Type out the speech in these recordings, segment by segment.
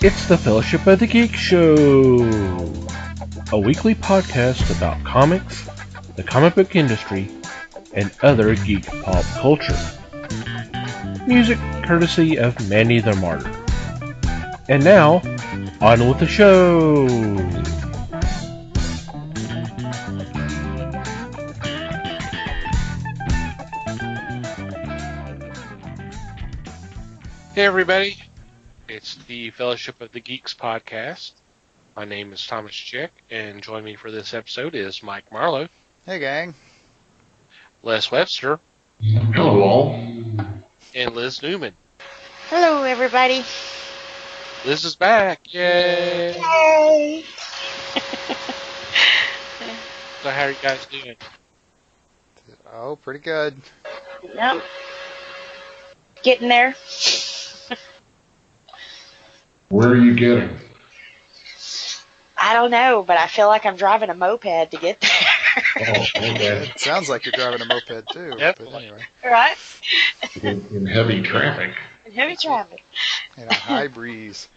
It's the Fellowship of the Geek Show, a weekly podcast about comics, the comic book industry, and other geek pop culture. Music courtesy of Mandy the Martyr. And now, on with the show! Hey everybody, it's the Fellowship of the Geeks podcast. My name is Thomas Chick, and joining me for this episode is Mike Marlowe. Hey gang. Les Webster. Hello all. And Liz Newman. Hello everybody. Liz is back, yay! Yay! So how are you guys doing? Oh, pretty good. Yep. Getting there. Where are you getting? I don't know, but I feel like I'm driving a moped to get there. Oh, okay. It sounds like you're driving a moped too. Yep. But anyway, Right? In heavy traffic. In heavy traffic. in a high breeze.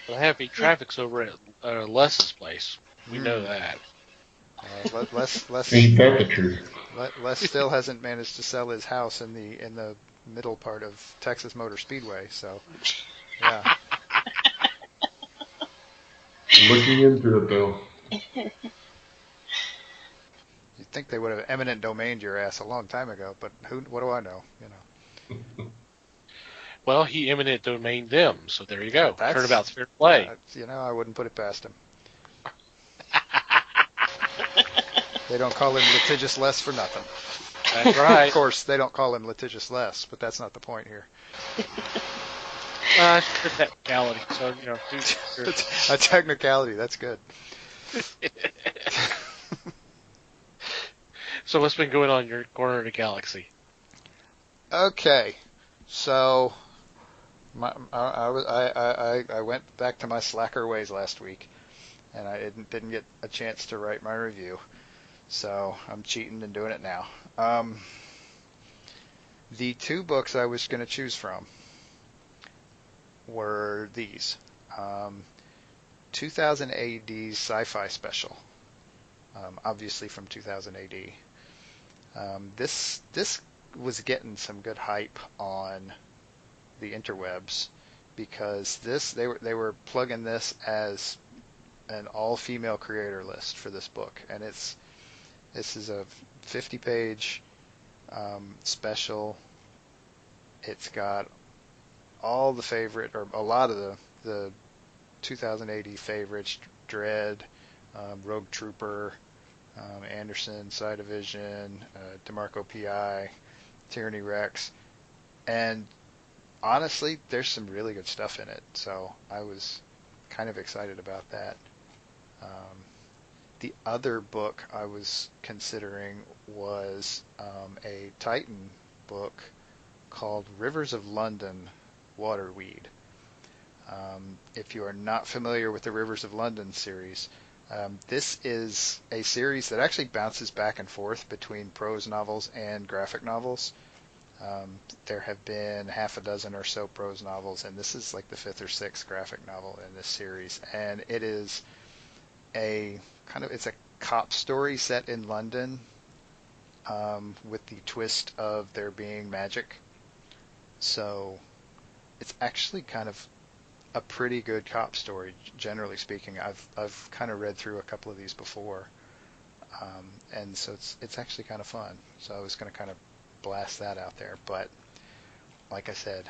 Well, heavy traffic's over at Les's place. We know that. Les Ain't that the truth? still hasn't managed to sell his house in the middle part of Texas Motor Speedway. So, yeah. Looking into it though. You'd think they would have eminent domained your ass a long time ago, but what do I know? You know. Well, he eminent domained them, so there you go. That's- Turnabout's fair play. I wouldn't put it past him. They don't call him litigious Les for nothing. That's right. Of course, they don't call him litigious Les, but that's not the point here. It's a technicality, so, It's a technicality, that's good. So what's been going on in your corner of the galaxy? Okay, so I went back to my slacker ways last week, and I didn't get a chance to write my review, so I'm cheating and doing it now. The two books I was going to choose from were these. 2000 AD's Sci-Fi special, obviously from 2000 AD. This was getting some good hype on the interwebs because they were plugging this as an all-female creator list for this book, and this is a 50-page special. It's got all the favorite, or a lot of the 2000 AD favorites: Dredd, Rogue Trooper, Anderson, Side Division, DeMarco P.I., Tyranny Rex, and honestly, there's some really good stuff in it, so I was kind of excited about that. The other book I was considering was a Titan book called Rivers of London, Waterweed. If you are not familiar with the Rivers of London series, this is a series that actually bounces back and forth between prose novels and graphic novels. There have been half a dozen or so prose novels, and this is like the fifth or sixth graphic novel in this series. And it is it's a cop story set in London, with the twist of there being magic. So it's actually kind of a pretty good cop story, generally speaking. I've kind of read through a couple of these before, and so it's actually kind of fun. So I was going to kind of blast that out there, but like I said,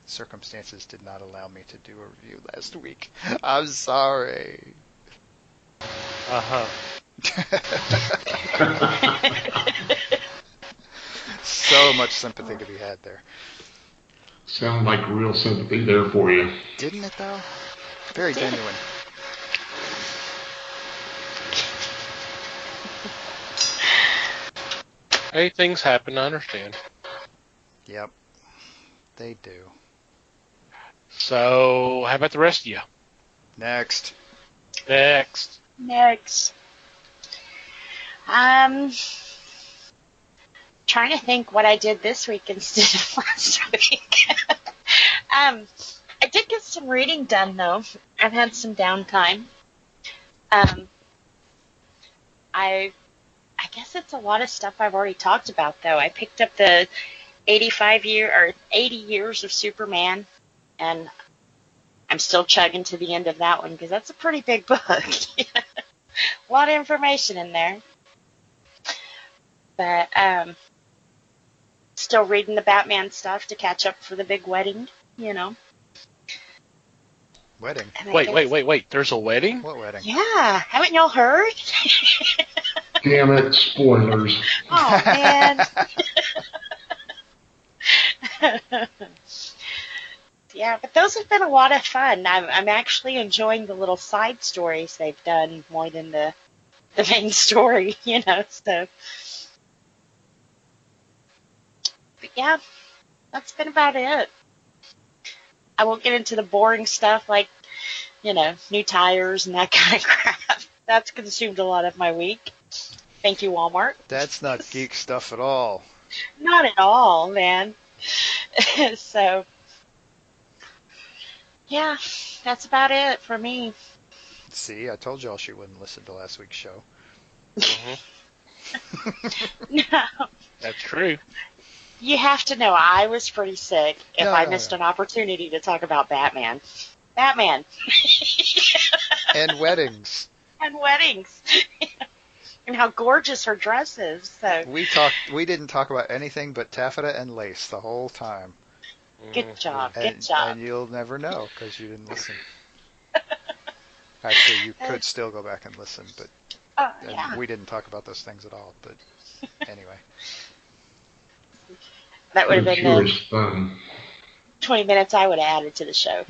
circumstances did not allow me to do a review last week. I'm sorry. Uh-huh. So much sympathy to be had there. Sound like real sympathy there for you. Didn't it though? Very genuine. Hey, things happen, I understand. Yep, they do. So, how about the rest of you? Next. Next. Trying to think what I did this week instead of last week. I did get some reading done though. I've had some downtime. Um, I guess it's a lot of stuff I've already talked about though. I picked up the 80 years of Superman, and I'm still chugging to the end of that one because that's a pretty big book. A lot of information in there. But still reading the Batman stuff to catch up for the big wedding, you know. Wedding? Wait. There's a wedding? What wedding? Yeah. Haven't y'all heard? Damn it, spoilers. Oh, man. Yeah, but those have been a lot of fun. I'm actually enjoying the little side stories they've done more than the main story, you know, so. But yeah, that's been about it. I won't get into the boring stuff like, you know, new tires and that kind of crap. That's consumed a lot of my week. Thank you, Walmart. That's not geek stuff at all. Not at all, man. So, yeah, that's about it for me. See, I told y'all she wouldn't listen to last week's show. Mm-hmm. No. That's true. You have to know I was pretty sick if I missed No. an opportunity to talk about Batman. Batman. And weddings. And weddings. And how gorgeous her dress is. So We didn't talk about anything but taffeta and lace the whole time. good job. And, Good job. and you'll never know because you didn't listen. Actually, you could still go back and listen, but Yeah. we didn't talk about those things at all. But anyway. That would have been Sure the is fun. 20 minutes I would have added to the show.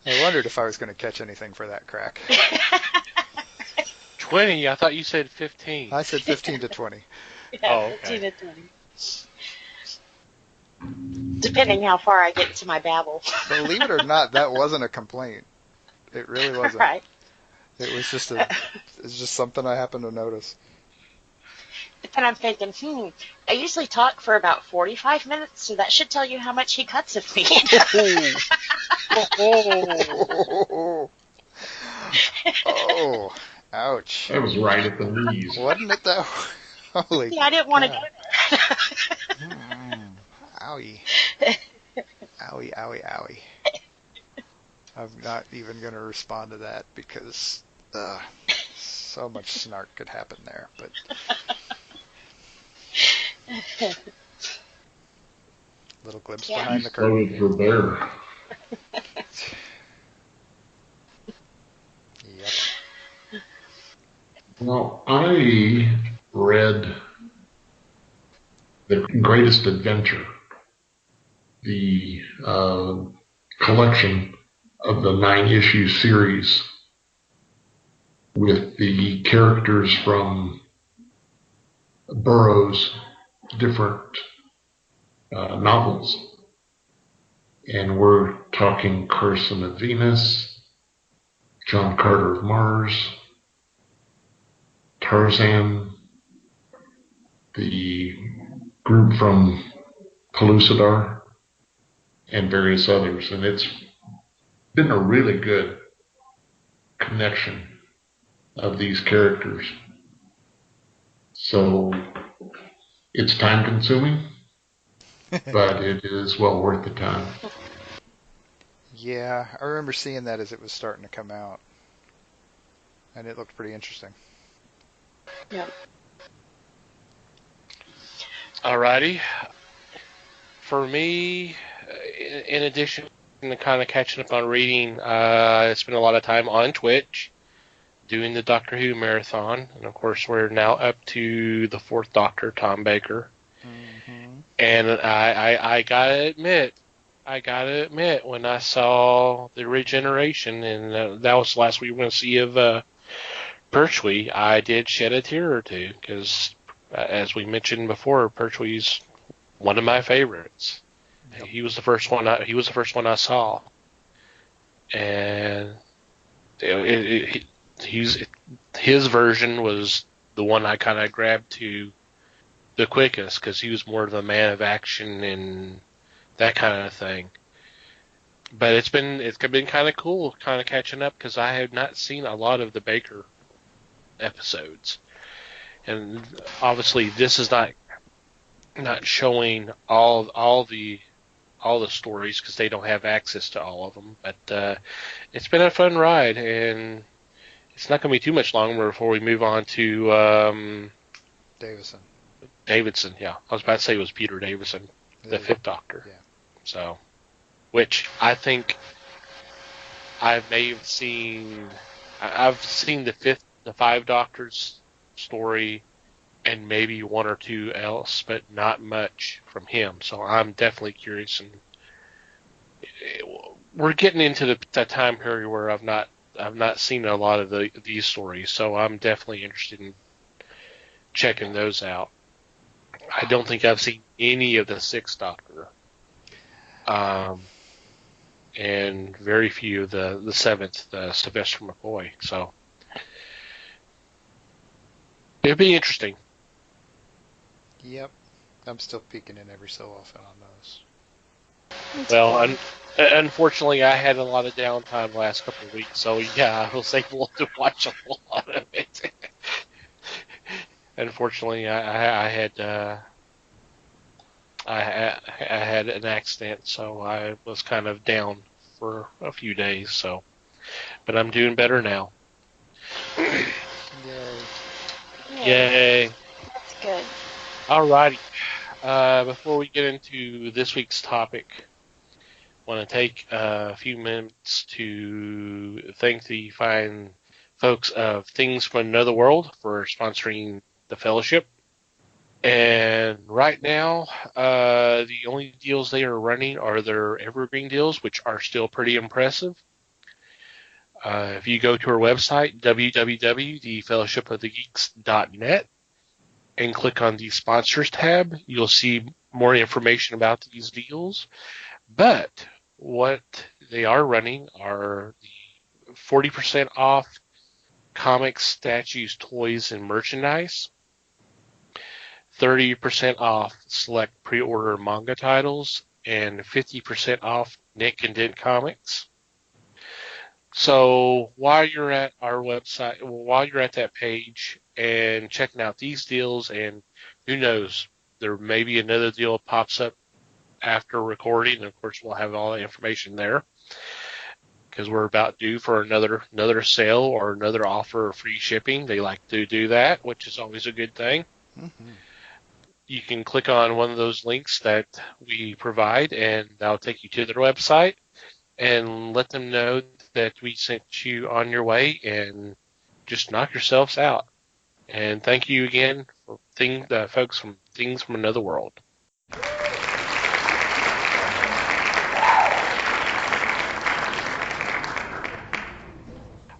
I wondered if I was going to catch anything for that crack. 20? I thought you said 15. I said 15 to 20. Yeah, Oh, okay. 15 to 20. Depending how far I get into my babble. Believe it or not, that wasn't a complaint. It really wasn't. Right. It was just it's just something I happened to notice. But then I'm thinking, I usually talk for about 45 minutes, so that should tell you how much he cuts of me. Oh, ouch. That was right at the knees. Wasn't it though? Holy Yeah, I didn't want to God. go there. Owie. Owie, owie, owie. I'm not even going to respond to that because so much snark could happen there. But little glimpse behind the Exploded curtain. for bear. Yep. Well, I read The Greatest Adventure, the collection of the 9-issue series with the characters from Burroughs' different novels. And we're talking Carson of Venus, John Carter of Mars, Tarzan, the group from Pellucidar, and various others. And it's been a really good connection of these characters. So it's time consuming, but it is well worth the time. Yeah, I remember seeing that as it was starting to come out. And it looked pretty interesting. Yeah. Alrighty. For me, in addition to kind of catching up on reading, I spent a lot of time on Twitch doing the Doctor Who marathon. And of course, we're now up to the 4th Doctor, Tom Baker. Mm-hmm. And I gotta admit, when I saw the regeneration, and that was the last we were going to see of Pertwee, I did shed a tear or two, because as we mentioned before, Pertwee's one of my favorites. Yep. He was the first one I saw, and his version was the one I kind of grabbed to the quickest because he was more of a man of action and that kind of thing. But it's been kind of cool, kind of catching up because I have not seen a lot of the Baker episodes, and obviously this is not showing all the stories because they don't have access to all of them. But it's been a fun ride, and it's not going to be too much longer before we move on to Davidson. Yeah, I was about to say it was Peter Davison, the Fifth Doctor. Yeah. So, which I think I may have seen. I've seen the Five Doctors story, and maybe one or two else, but not much from him. So I'm definitely curious, and we're getting into that time period where I've not seen a lot of these stories. So I'm definitely interested in checking those out. I don't think I've seen any of the Sixth Doctor, and very few of the Seventh, Sylvester McCoy. So it'd be interesting. Yep. I'm still peeking in every so often on those. Well, unfortunately, I had a lot of downtime the last couple of weeks, so yeah, I was able to watch a lot of it. Unfortunately, I had an accident, so I was kind of down for a few days. So, but I'm doing better now. Yay! That's good. Alrighty. Before we get into this week's topic, I want to take a few minutes to thank the fine folks of Things from Another World for sponsoring the fellowship. And right now, the only deals they are running are their evergreen deals, which are still pretty impressive. If you go to our website, www.thefellowshipofthegeeks.net, and click on the sponsors tab, you'll see more information about these deals. But what they are running are the 40% off comics, statues, toys, and merchandise, 30% off select pre-order manga titles, and 50% off Nick and Dent comics. So while you're at our website, while you're at that page and checking out these deals, and who knows, there may be another deal that pops up after recording, and of course we'll have all the information there because we're about due for another sale or another offer of free shipping. They like to do that, which is always a good thing. Mm-hmm. You can click on one of those links that we provide, and that'll take you to their website, and let them know that we sent you on your way, and just knock yourselves out. And thank you again for the folks from Things from Another World.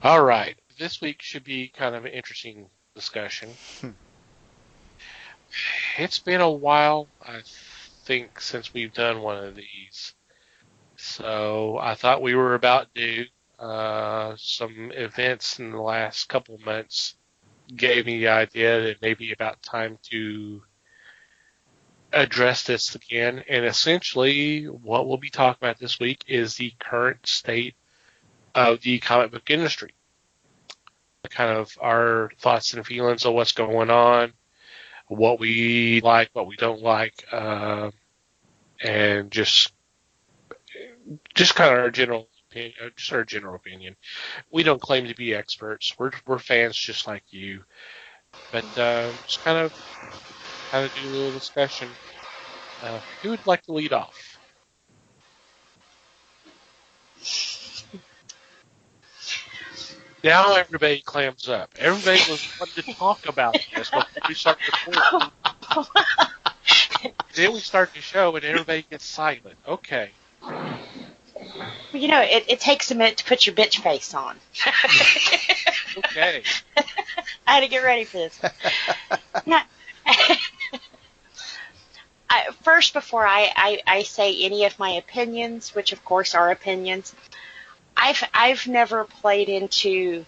All right, this week should be kind of an interesting discussion. It's been a while, I think, since we've done one of these. So I thought we were about due. Some events in the last couple of months gave me the idea that maybe about time to address this again. And essentially, what we'll be talking about this week is the current state of the comic book industry. Kind of our thoughts and feelings of what's going on, what we like, what we don't like, and just kind of our general opinion. We don't claim to be experts. We're fans just like you, but just kind of do a little discussion. Who would like to lead off? Now everybody clams up. Everybody was wanting to talk about this before we start recording. Then we start the show and everybody gets silent. Okay. Well, you know, it takes a minute to put your bitch face on. Okay. I had to get ready for this. Now, first, before I say any of my opinions, which of course are opinions, I've never played into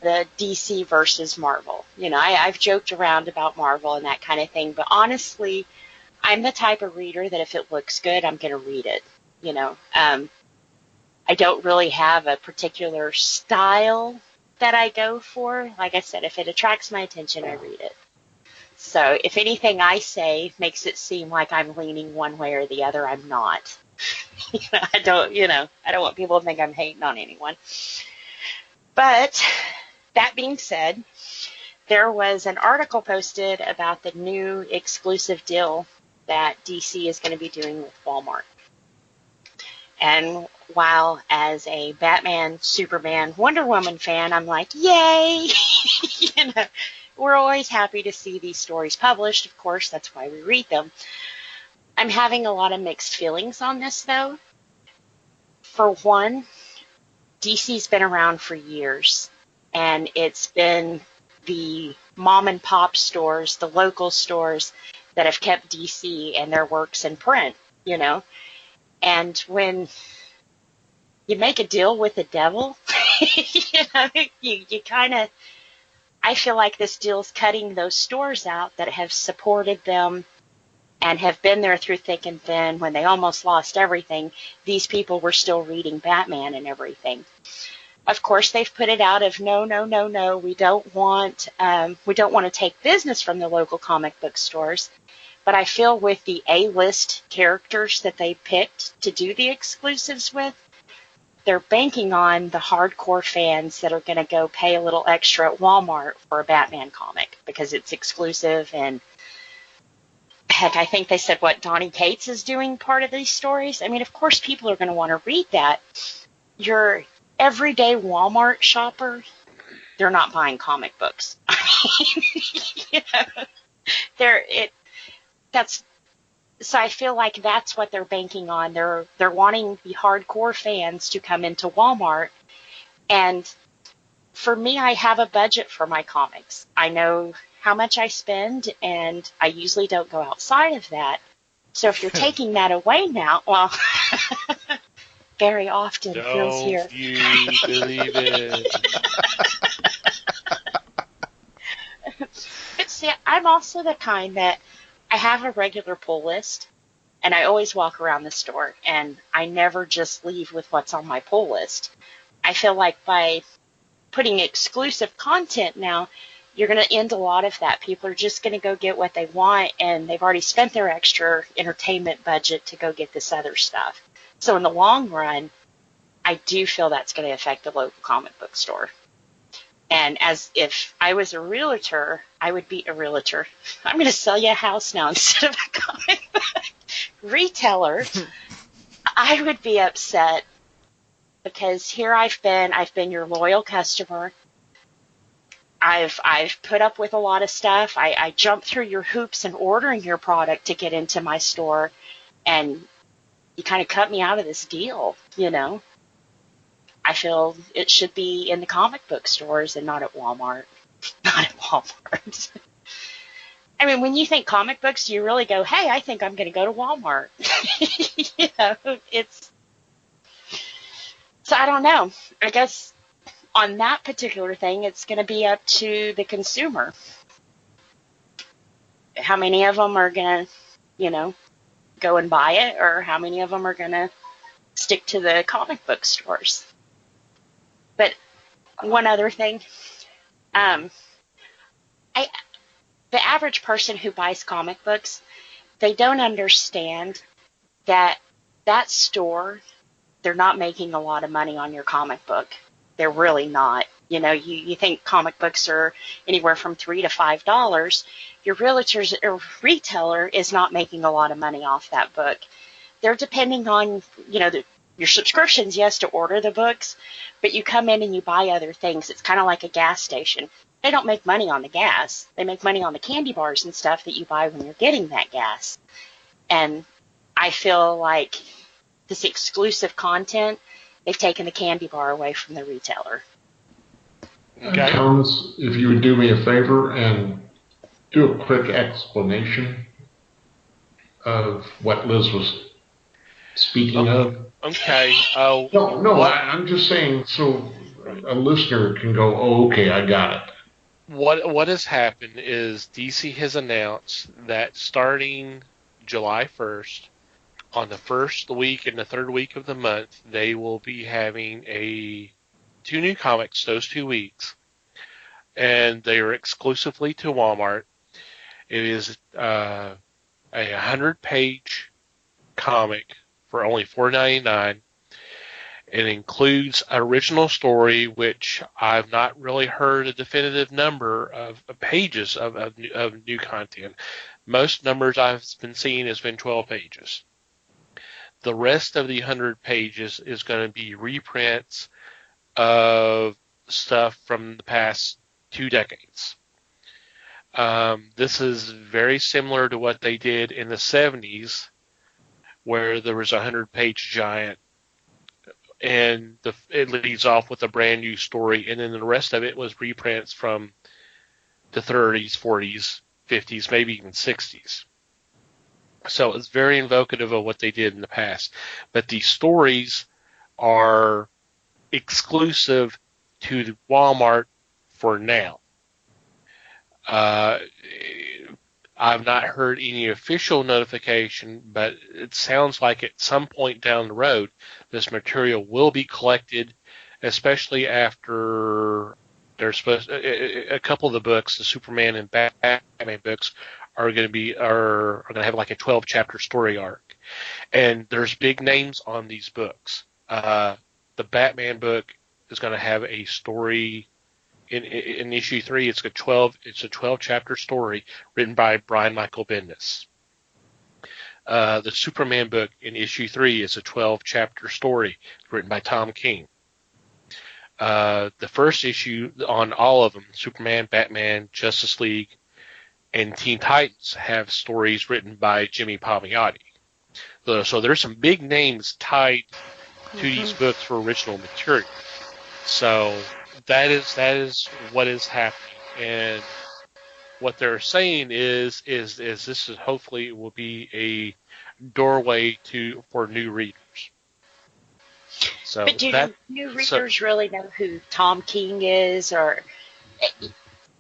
the DC versus Marvel. I've joked around about Marvel and that kind of thing, but honestly, I'm the type of reader that if it looks good, I'm going to read it. I don't really have a particular style that I go for. Like I said, if it attracts my attention, I read it. So if anything I say makes it seem like I'm leaning one way or the other, I'm not. I don't want people to think I'm hating on anyone. But that being said, there was an article posted about the new exclusive deal that DC is going to be doing with Walmart. And while as a Batman, Superman, Wonder Woman fan, I'm like, yay! We're always happy to see these stories published. Of course, that's why we read them. I'm having a lot of mixed feelings on this, though. For one, DC's been around for years, and it's been the mom and pop stores, the local stores that have kept DC and their works in print, And when you make a deal with the devil, you kind of, I feel like this deal's cutting those stores out that have supported them and have been there through thick and thin. When they almost lost everything, these people were still reading Batman and everything. Of course, they've put it out of no, we don't want to take business from the local comic book stores. But I feel with the A-list characters that they picked to do the exclusives with, they're banking on the hardcore fans that are going to go pay a little extra at Walmart for a Batman comic because it's exclusive. And heck, I think they said Donny Cates is doing part of these stories. I mean, of course, people are going to want to read that. Your everyday Walmart shopper, they're not buying comic books. So I feel like that's what they're banking on. They're wanting the hardcore fans to come into Walmart. And for me, I have a budget for my comics. I know how much I spend, and I usually don't go outside of that. So if you're taking that away now, well, very often Phil's here. Don't you believe it? But see, I'm also the kind that I have a regular pull list, and I always walk around the store, and I never just leave with what's on my pull list. I feel like by putting exclusive content now, you're going to end a lot of that. People are just going to go get what they want, and they've already spent their extra entertainment budget to go get this other stuff. So in the long run, I do feel that's going to affect the local comic book store. And as if I was a realtor, I would be a realtor. I'm going to sell you a house now instead of a comic book retailer. I would be upset because here I've been your loyal customer. I've put up with a lot of stuff. I jumped through your hoops in ordering your product to get into my store, and you kind of cut me out of this deal, I feel it should be in the comic book stores and not at Walmart. Not at Walmart. I mean, when you think comic books, you really go, hey, I think I'm going to go to Walmart. So I don't know. I guess on that particular thing, it's going to be up to the consumer. How many of them are going to, go and buy it, or how many of them are going to stick to the comic book stores? But one other thing, the average person who buys comic books, they don't understand that store, they're not making a lot of money on your comic book. They're really not. You think comic books are anywhere from $3 to $5. Your realtor's or retailer is not making a lot of money off that book. They're depending on, your subscriptions, yes, to order the books, but you come in and you buy other things. It's kind of like a gas station. They don't make money on the gas. They make money on the candy bars and stuff that you buy when you're getting that gas. And I feel like this exclusive content, they've taken the candy bar away from the retailer. Okay. Thomas, if you would do me a favor and do a quick explanation of what Liz was speaking of. Okay. No, I'm just saying, so a listener can go, oh, okay, I got it. What has happened is DC has announced that starting July 1st, on the first week and the third week of the month, they will be having 2 new comics those 2 weeks, and they are exclusively to Walmart. It is a 100-page comic for only $4.99. It includes an original story, which I've not really heard a definitive number of pages of new content. Most numbers I've been seeing has been 12 pages. The rest of the 100 pages is going to be reprints of stuff from the past 2 decades. This is very similar to what they did in the 70s, where there was a 100-page giant, and it leads off with a brand new story, and then the rest of it was reprints from the 30s, 40s, 50s, maybe even 60s. So it's very evocative of what they did in the past. But these stories are exclusive to Walmart for now. I've not heard any official notification, but it sounds like at some point down the road, this material will be collected, especially after they're supposed. A couple of the books, the Superman and Batman books, are going to have like a 12-chapter story arc, and there's big names on these books. The Batman book is going to have a story. In issue 3, it's a 12-chapter story written by Brian Michael Bendis. The Superman book in issue 3 is a 12-chapter story written by Tom King. The first issue on all of them, Superman, Batman, Justice League, and Teen Titans, have stories written by Jimmy Palmiotti. So there's some big names tied to these books for original material. So that is what is happening, and what they're saying is this is hopefully will be a doorway for new readers. So, but do new readers really know who Tom King is? Or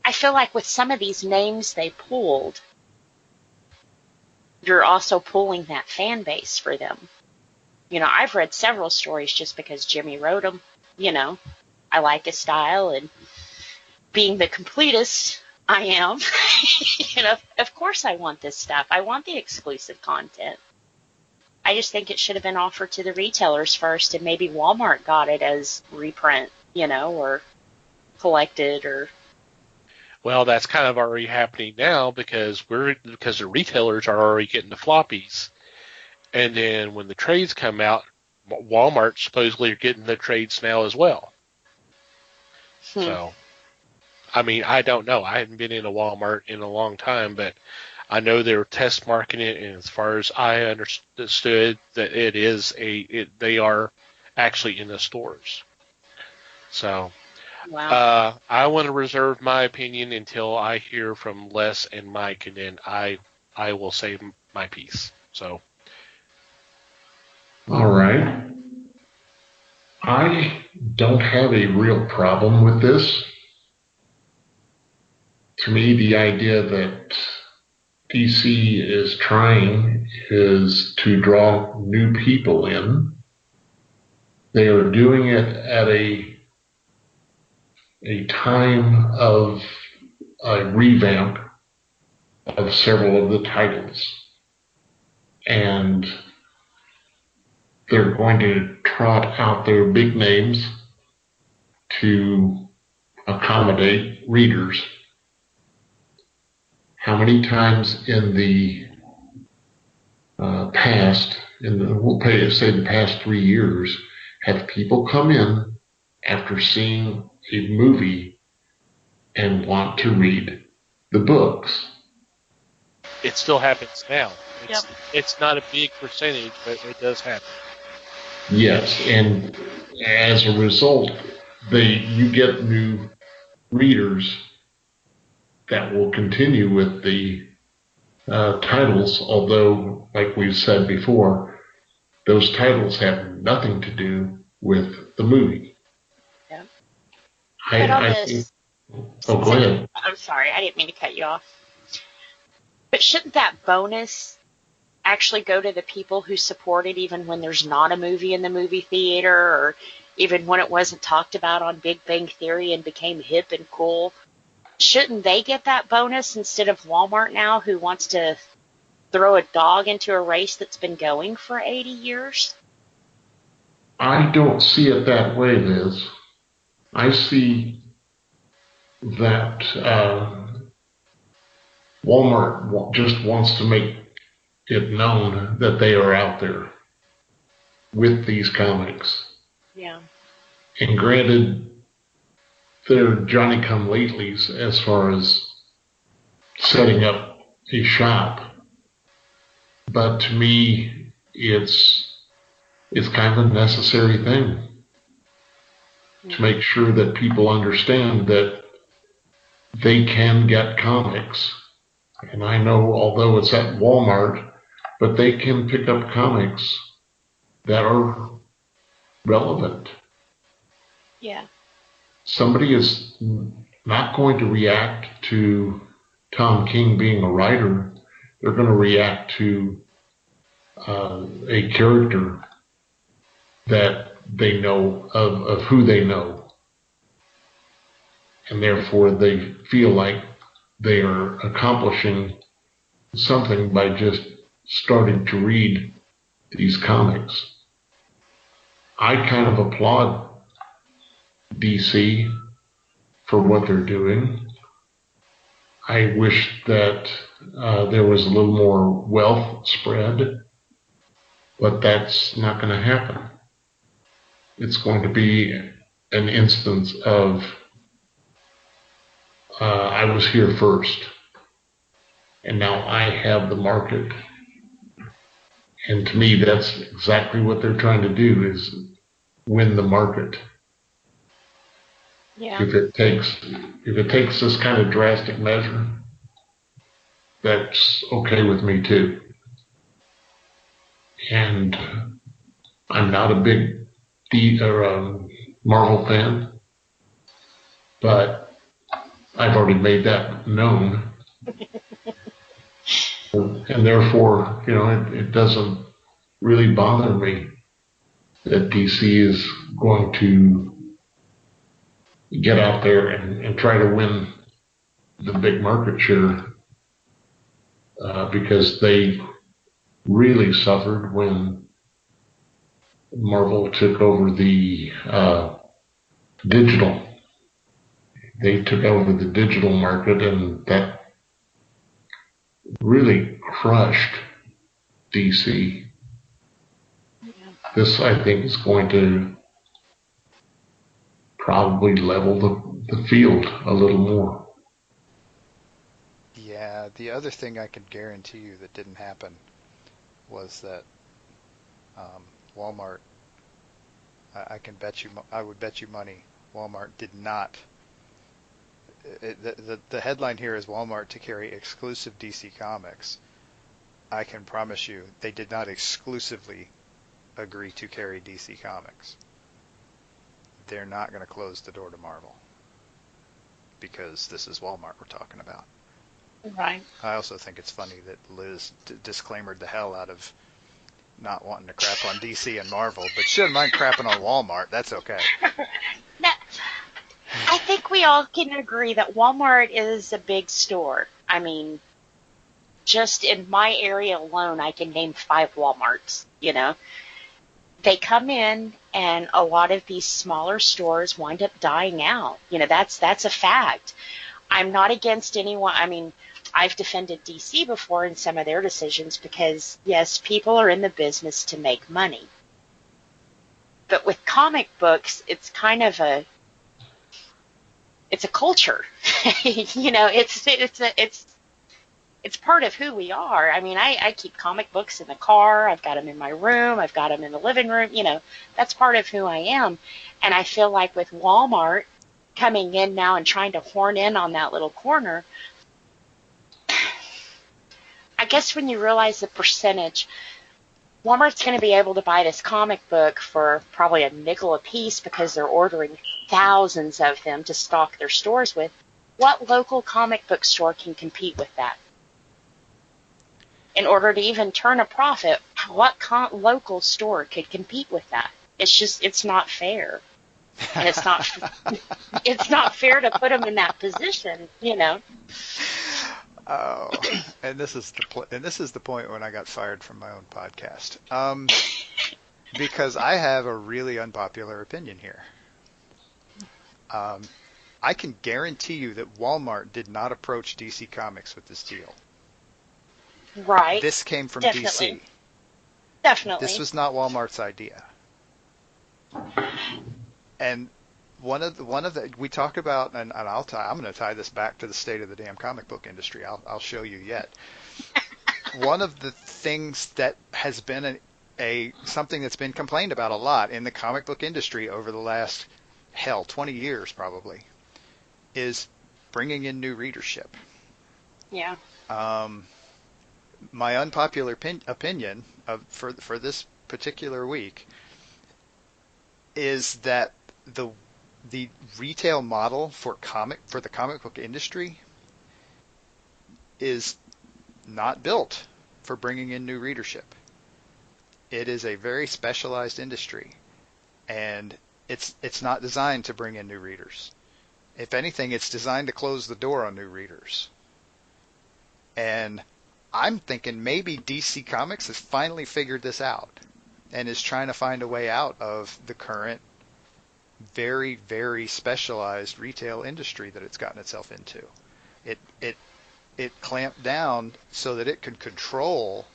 I feel like with some of these names they pulled, you're also pulling that fan base for them. I've read several stories just because Jimmy wrote them. I like his style, and being the completist I am, of course I want this stuff. I want the exclusive content. I just think it should have been offered to the retailers first, and maybe Walmart got it as reprint, or collected, or. Well, that's kind of already happening now because the retailers are already getting the floppies, and then when the trades come out, Walmart supposedly are getting the trades now as well. So, I mean, I don't know. I haven't been in a Walmart in a long time, but I know they're test marketing it, and as far as I understood, that they are actually in the stores. So, wow. I want to reserve my opinion until I hear from Les and Mike, and then I will say my piece. So, all right. I don't have a real problem with this. To me, the idea that DC is trying is to draw new people in. They are doing it at a time of a revamp of several of the titles. And they're going to trot out their big names to accommodate readers. How many times in the past, the past 3 years, have people come in after seeing a movie and want to read the books? It still happens now. Yep. It's not a big percentage, but it does happen. Yes, and as a result, you get new readers that will continue with the titles, although, like we've said before, those titles have nothing to do with the movie. Yeah. But on I think. this, Oh, go ahead. I'm sorry, I didn't mean to cut you off. But shouldn't that bonus actually go to the people who support it even when there's not a movie in the movie theater, or even when it wasn't talked about on Big Bang Theory and became hip and cool? Shouldn't they get that bonus instead of Walmart now, who wants to throw a dog into a race that's been going for 80 years? I don't see it that way, Liz. I see that Walmart just wants to make it known that they are out there with these comics. Yeah. And granted, they're Johnny-come-latelys as far as setting up a shop, but to me, it's kind of a necessary thing to make sure that people understand that they can get comics. And I know, although it's at Walmart, but they can pick up comics that are relevant. Yeah. Somebody is not going to react to Tom King being a writer. They're going to react to a character that they know of who they know. And therefore they feel like they are accomplishing something by just starting to read these comics. I kind of applaud DC for what they're doing. I wish that there was a little more wealth spread, but that's not going to happen. It's going to be an instance of I was here first, and now I have the market. And to me, that's exactly what they're trying to do, is win the market. Yeah. If it takes this kind of drastic measure, that's okay with me too. And I'm not a big Marvel fan, but I've already made that known. And therefore, it doesn't really bother me that DC is going to get out there and try to win the big market share, because they really suffered when Marvel took over the digital. They took over the digital market, and that really crushed DC. This, I think, is going to probably level the field a little more. Yeah, the other thing I can guarantee you that didn't happen was that Walmart, I would bet you money, Walmart did not. The headline here is Walmart to carry exclusive DC comics. I can promise you they did not exclusively agree to carry DC comics. They're not going to close the door to Marvel because this is Walmart we're talking about. Right. I also think it's funny that Liz disclaimered the hell out of not wanting to crap on DC and Marvel, but she doesn't mind crapping on Walmart. That's okay. No, I think we all can agree that Walmart is a big store. I mean, just in my area alone, I can name 5 Walmarts, They come in, and a lot of these smaller stores wind up dying out. That's a fact. I'm not against anyone. I mean, I've defended DC before in some of their decisions because, yes, people are in the business to make money. But with comic books, it's kind of it's a culture. It's part of who we are. I mean, I keep comic books in the car. I've got them in my room. I've got them in the living room. That's part of who I am. And I feel like with Walmart coming in now and trying to horn in on that little corner, I guess when you realize the percentage, Walmart's going to be able to buy this comic book for probably $0.05 a piece because they're ordering thousands of them to stock their stores with. What local comic book store can compete with that? In order to even turn a profit, what local store could compete with that? It's not fair. And it's not fair to put them in that position, you know. Oh, and this is the point when I got fired from my own podcast. Because I have a really unpopular opinion here. I can guarantee you that Walmart did not approach DC Comics with this deal. Right. This came from Definitely. DC. Definitely. This was not Walmart's idea. And one of the we talk about, and I'm going to tie this back to the state of the damn comic book industry. I'll show you yet. One of the things that has been something that's been complained about a lot in the comic book industry over the last 20 years probably is bringing in new readership. Yeah. My unpopular opinion for this particular week is that the retail model for the comic book industry is not built for bringing in new readership. It is a very specialized industry, and it's not designed to bring in new readers. If anything, it's designed to close the door on new readers. And I'm thinking maybe DC Comics has finally figured this out and is trying to find a way out of the current very, very specialized retail industry that it's gotten itself into. It clamped down so that it could control,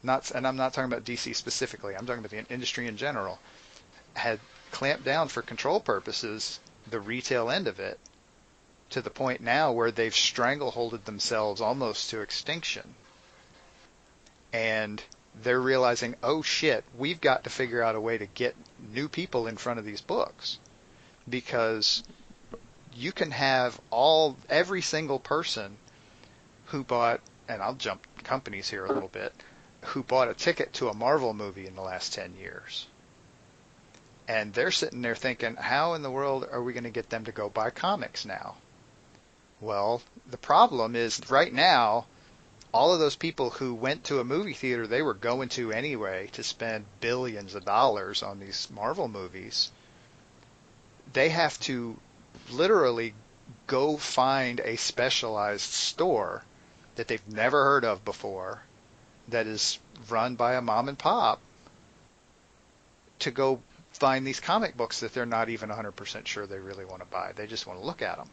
and I'm not talking about DC specifically, I'm talking about the industry in general, had clamped down for control purposes the retail end of it to the point now where they've strangleholded themselves almost to extinction. And they're realizing, oh shit, we've got to figure out a way to get new people in front of these books, because you can have every single person who bought, and I'll jump companies here a little bit, who bought a ticket to a Marvel movie in the last 10 years. And they're sitting there thinking, how in the world are we going to get them to go buy comics now? Well, the problem is right now, all of those people who went to a movie theater they were going to anyway to spend billions of dollars on these Marvel movies, they have to literally go find a specialized store that they've never heard of before that is run by a mom and pop to go find these comic books that they're not even 100% sure they really want to buy. They just want to look at them.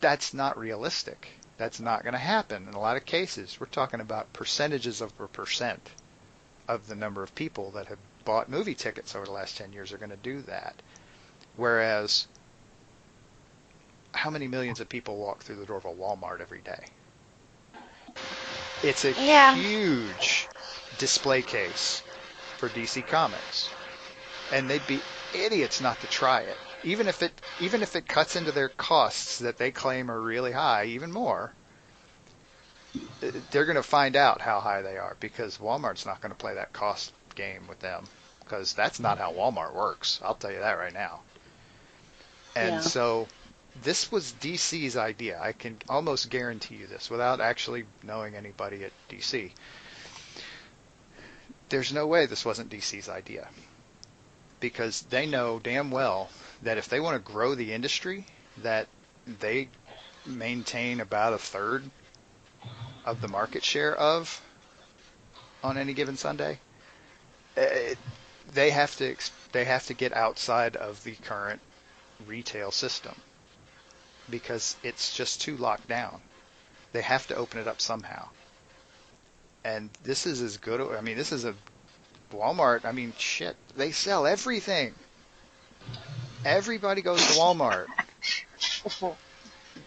That's not realistic. That's not going to happen in a lot of cases. We're talking about percentages of a percent of the number of people that have bought movie tickets over the last 10 years are going to do that. Whereas, how many millions of people walk through the door of a Walmart every day? It's a huge display case for DC Comics. And they'd be idiots not to try it. Even if it cuts into their costs that they claim are really high, even more, they're going to find out how high they are, because Walmart's not going to play that cost game with them, because that's not how Walmart works. I'll tell you that right now. And so this was DC's idea. I can almost guarantee you this without actually knowing anybody at DC. There's no way this wasn't DC's idea, because they know damn well that if they want to grow the industry that they maintain about a third of the market share of on any given Sunday, they have to get outside of the current retail system, because it's just too locked down. They have to open it up somehow. And this is as good, I mean, this is a Walmart, I mean, shit, they sell everything. Everybody goes to Walmart.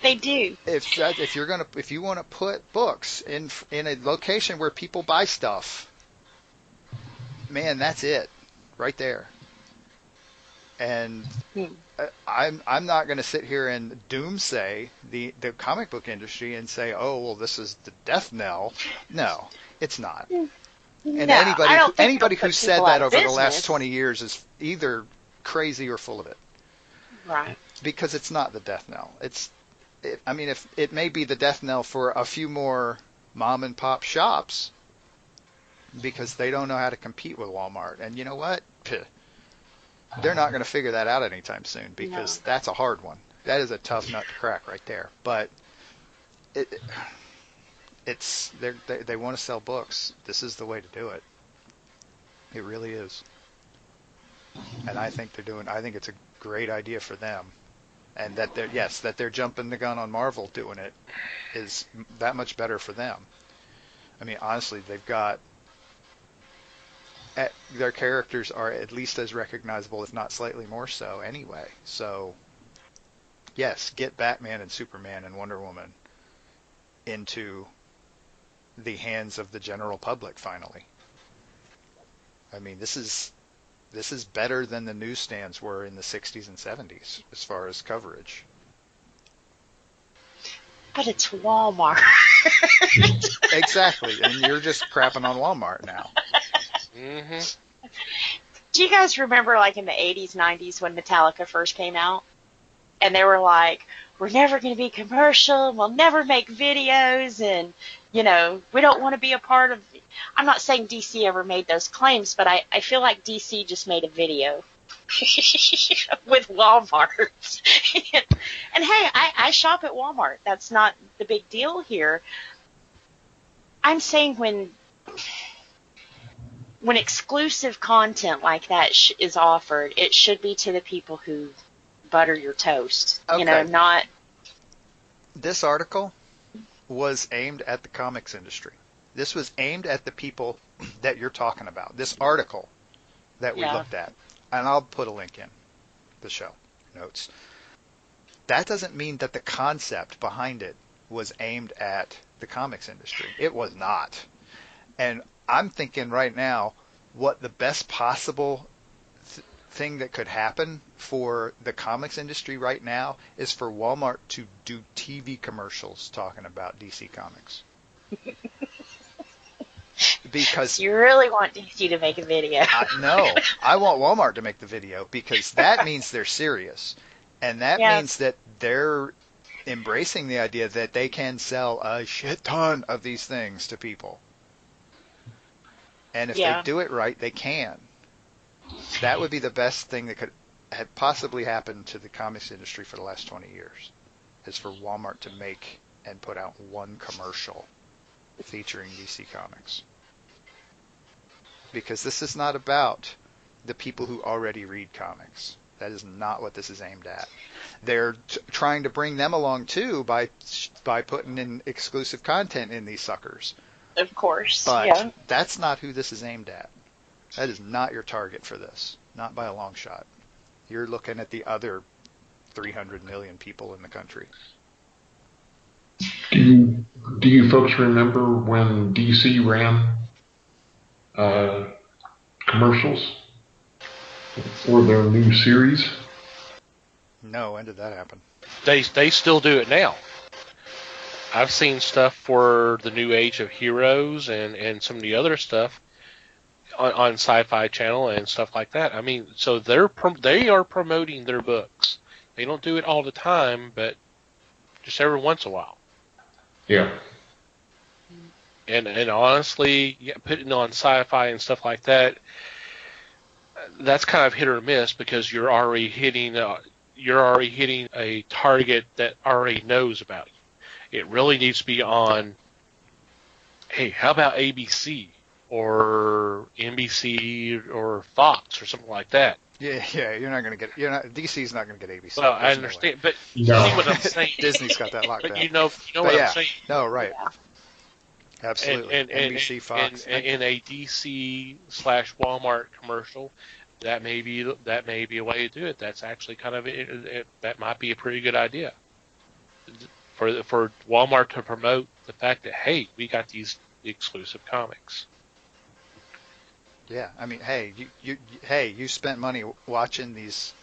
They do. If you want to put books in a location where people buy stuff, man, that's it, right there. And I'm not going to sit here and doomsay the comic book industry and say, oh well, this is the death knell. No, it's not. And anybody who said that over the last 20 years is either crazy or full of it. Right. because it's not the death knell. If it may be the death knell for a few more mom and pop shops because they don't know how to compete with Walmart. And you know what? They're not going to figure that out anytime soon because that's a hard one. That is a tough nut to crack right there. But they want to sell books. This is the way to do it. It really is. And I think it's a great idea for them. And that they're jumping the gun on Marvel doing it is that much better for them. I mean, honestly, their characters are at least as recognizable, if not slightly more so anyway. So, yes, get Batman and Superman and Wonder Woman into the hands of the general public finally. I mean, this is better than the newsstands were in the 60s and 70s as far as coverage. But it's Walmart. Exactly, and you're just crapping on Walmart now. Mm-hmm. Do you guys remember, like, in the 80s, 90s when Metallica first came out? And they were like, we're never going to be commercial, we'll never make videos, and, we don't want to be a part of... I'm not saying DC ever made those claims, but I feel like DC just made a video with Walmart. And hey, I shop at Walmart. That's not the big deal here. I'm saying when exclusive content like that is offered, it should be to the people who butter your toast. Okay. Not... This article was aimed at the comics industry. This was aimed at the people that you're talking about. This article that we looked at, and I'll put a link in the show notes. That doesn't mean that the concept behind it was aimed at the comics industry. It was not. And I'm thinking right now what the best possible thing that could happen for the comics industry right now is for Walmart to do TV commercials talking about DC Comics. Because you really want DC to make a video. No, I want Walmart to make the video because that means they're serious. And that means that they're embracing the idea that they can sell a shit ton of these things to people. And if they do it right, they can. That would be the best thing that could have possibly happened to the comics industry for the last 20 years, is for Walmart to make and put out one commercial featuring DC Comics. Because this is not about the people who already read comics. That is not what this is aimed at. They're trying to bring them along too by putting in exclusive content in these suckers. Of course, but that's not who this is aimed at. That is not your target for this, not by a long shot. You're looking at the other 300 million people in the country. Do you folks remember when DC ran commercials for their new series? No, when did that happen? They still do it now. I've seen stuff for the New Age of Heroes and some of the other stuff on Sci-Fi Channel and stuff like that. I mean, so they are promoting their books. They don't do it all the time, but just every once in a while. Yeah. And honestly, putting on Sci-Fi and stuff like that, that's kind of hit or miss because you're already hitting a target that already knows about you. It really needs to be on, hey, how about ABC or NBC or Fox or something like that? Yeah, you're not going to get. DC's not going to get ABC. Well, I understand, but see what I'm saying. Disney's got that locked down. But you know what I'm saying. No, right. Yeah. Absolutely. And NBC, Fox. And in a DC/Walmart commercial, that may be a way to do it. That's actually kind of that might be a pretty good idea for Walmart to promote the fact that, hey, we got these exclusive comics. Yeah, I mean, hey, you spent money watching these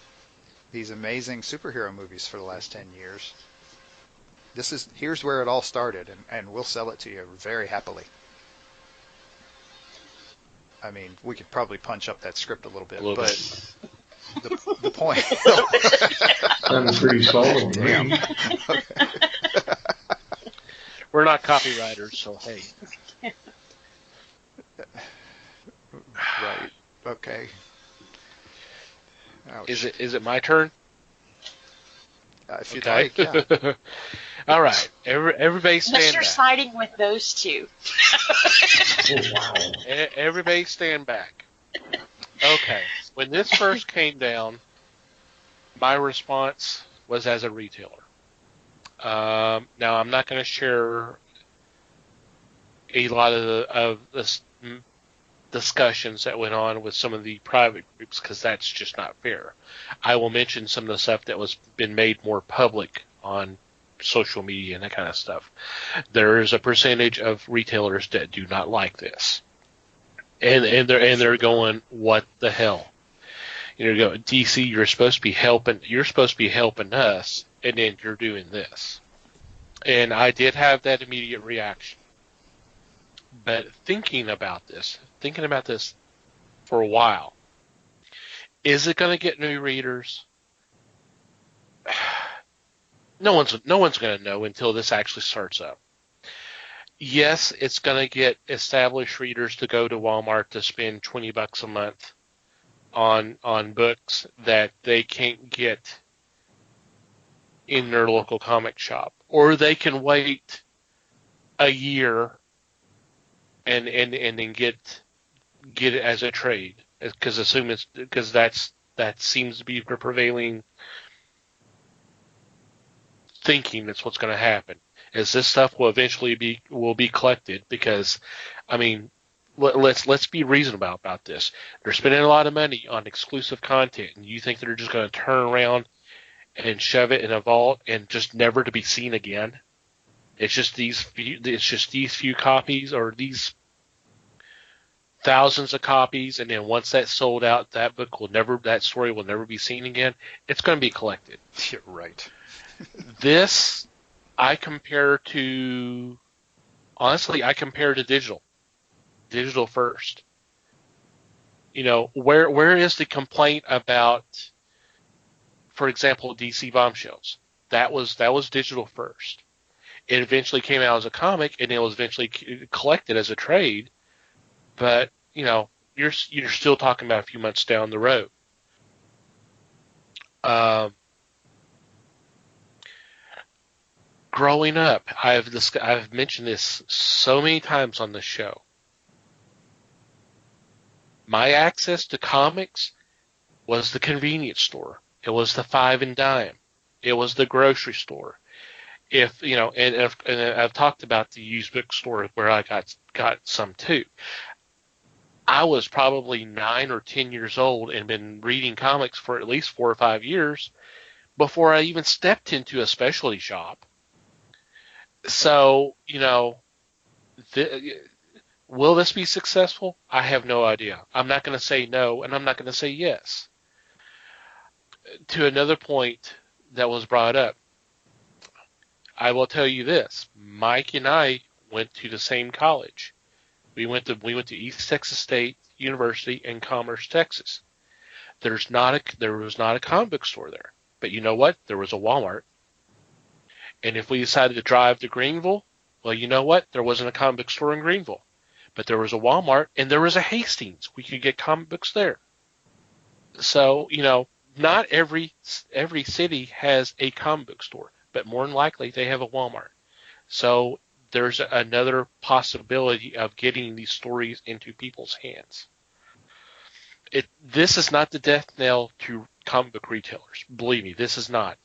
amazing superhero movies for the last 10 years. Here's where it all started, and we'll sell it to you very happily. I mean, we could probably punch up that script a little bit, but the point. sounded pretty solid to me. We're not copywriters, so hey. Right. Okay. Ouch. Is it my turn? If you'd Okay. like, yeah. All right. Everybody Unless stand you're back. siding with those two. Oh, wow. Everybody stand back. Okay. When this first came down, my response was as a retailer. Now, I'm not going to share a lot of the discussions that went on with some of the private groups because that's just not fair. I will mention some of the stuff that was been made more public on social media and that kind of stuff. There is a percentage of retailers that do not like this, and they're going, what the hell? You know, DC, you're supposed to be helping us, and then you're doing this. And I did have that immediate reaction. But thinking about this for a while, is it going to get new readers? No one's going to know until this actually starts up. Yes, it's going to get established readers to go to Walmart to spend $20 a month on books that they can't get in their local comic shop, or they can wait a year and then get it as a trade, because that seems to be the prevailing thinking. That's what's going to happen. Is this stuff will eventually be collected? Because, I mean, let's be reasonable about this. They're spending a lot of money on exclusive content, and you think they're just going to turn around and shove it in a vault and just never to be seen again? It's just these few copies, or these thousands of copies, and then once that's sold out, that story will never be seen again. It's going to be collected. You're right. This, I compare to digital. Digital first. You know, where is the complaint about, for example, DC Bombshells? That was digital first. It eventually came out as a comic, and it was eventually collected as a trade. But, you know, you're still talking about a few months down the road. Growing up, I've mentioned this so many times on the show. My access to comics was the convenience store. It was the 5 and dime. It was the grocery store. And I've talked about the used bookstore where I got some too. I was probably 9 or 10 years old and been reading comics for at least 4 or 5 years before I even stepped into a specialty shop. So, you know, will this be successful? I have no idea. I'm not going to say no, and I'm not going to say yes. To another point that was brought up, I will tell you this. Mike and I went to the same college. We went to East Texas State University in Commerce, Texas. There was not a comic book store there. But you know what? There was a Walmart. And if we decided to drive to Greenville, well, you know what? There wasn't a comic book store in Greenville. But there was a Walmart, and there was a Hastings. We could get comic books there. So, you know, not every city has a comic book store, but more than likely they have a Walmart. So there's another possibility of getting these stories into people's hands. This is not the death knell to comic book retailers. Believe me, this is not.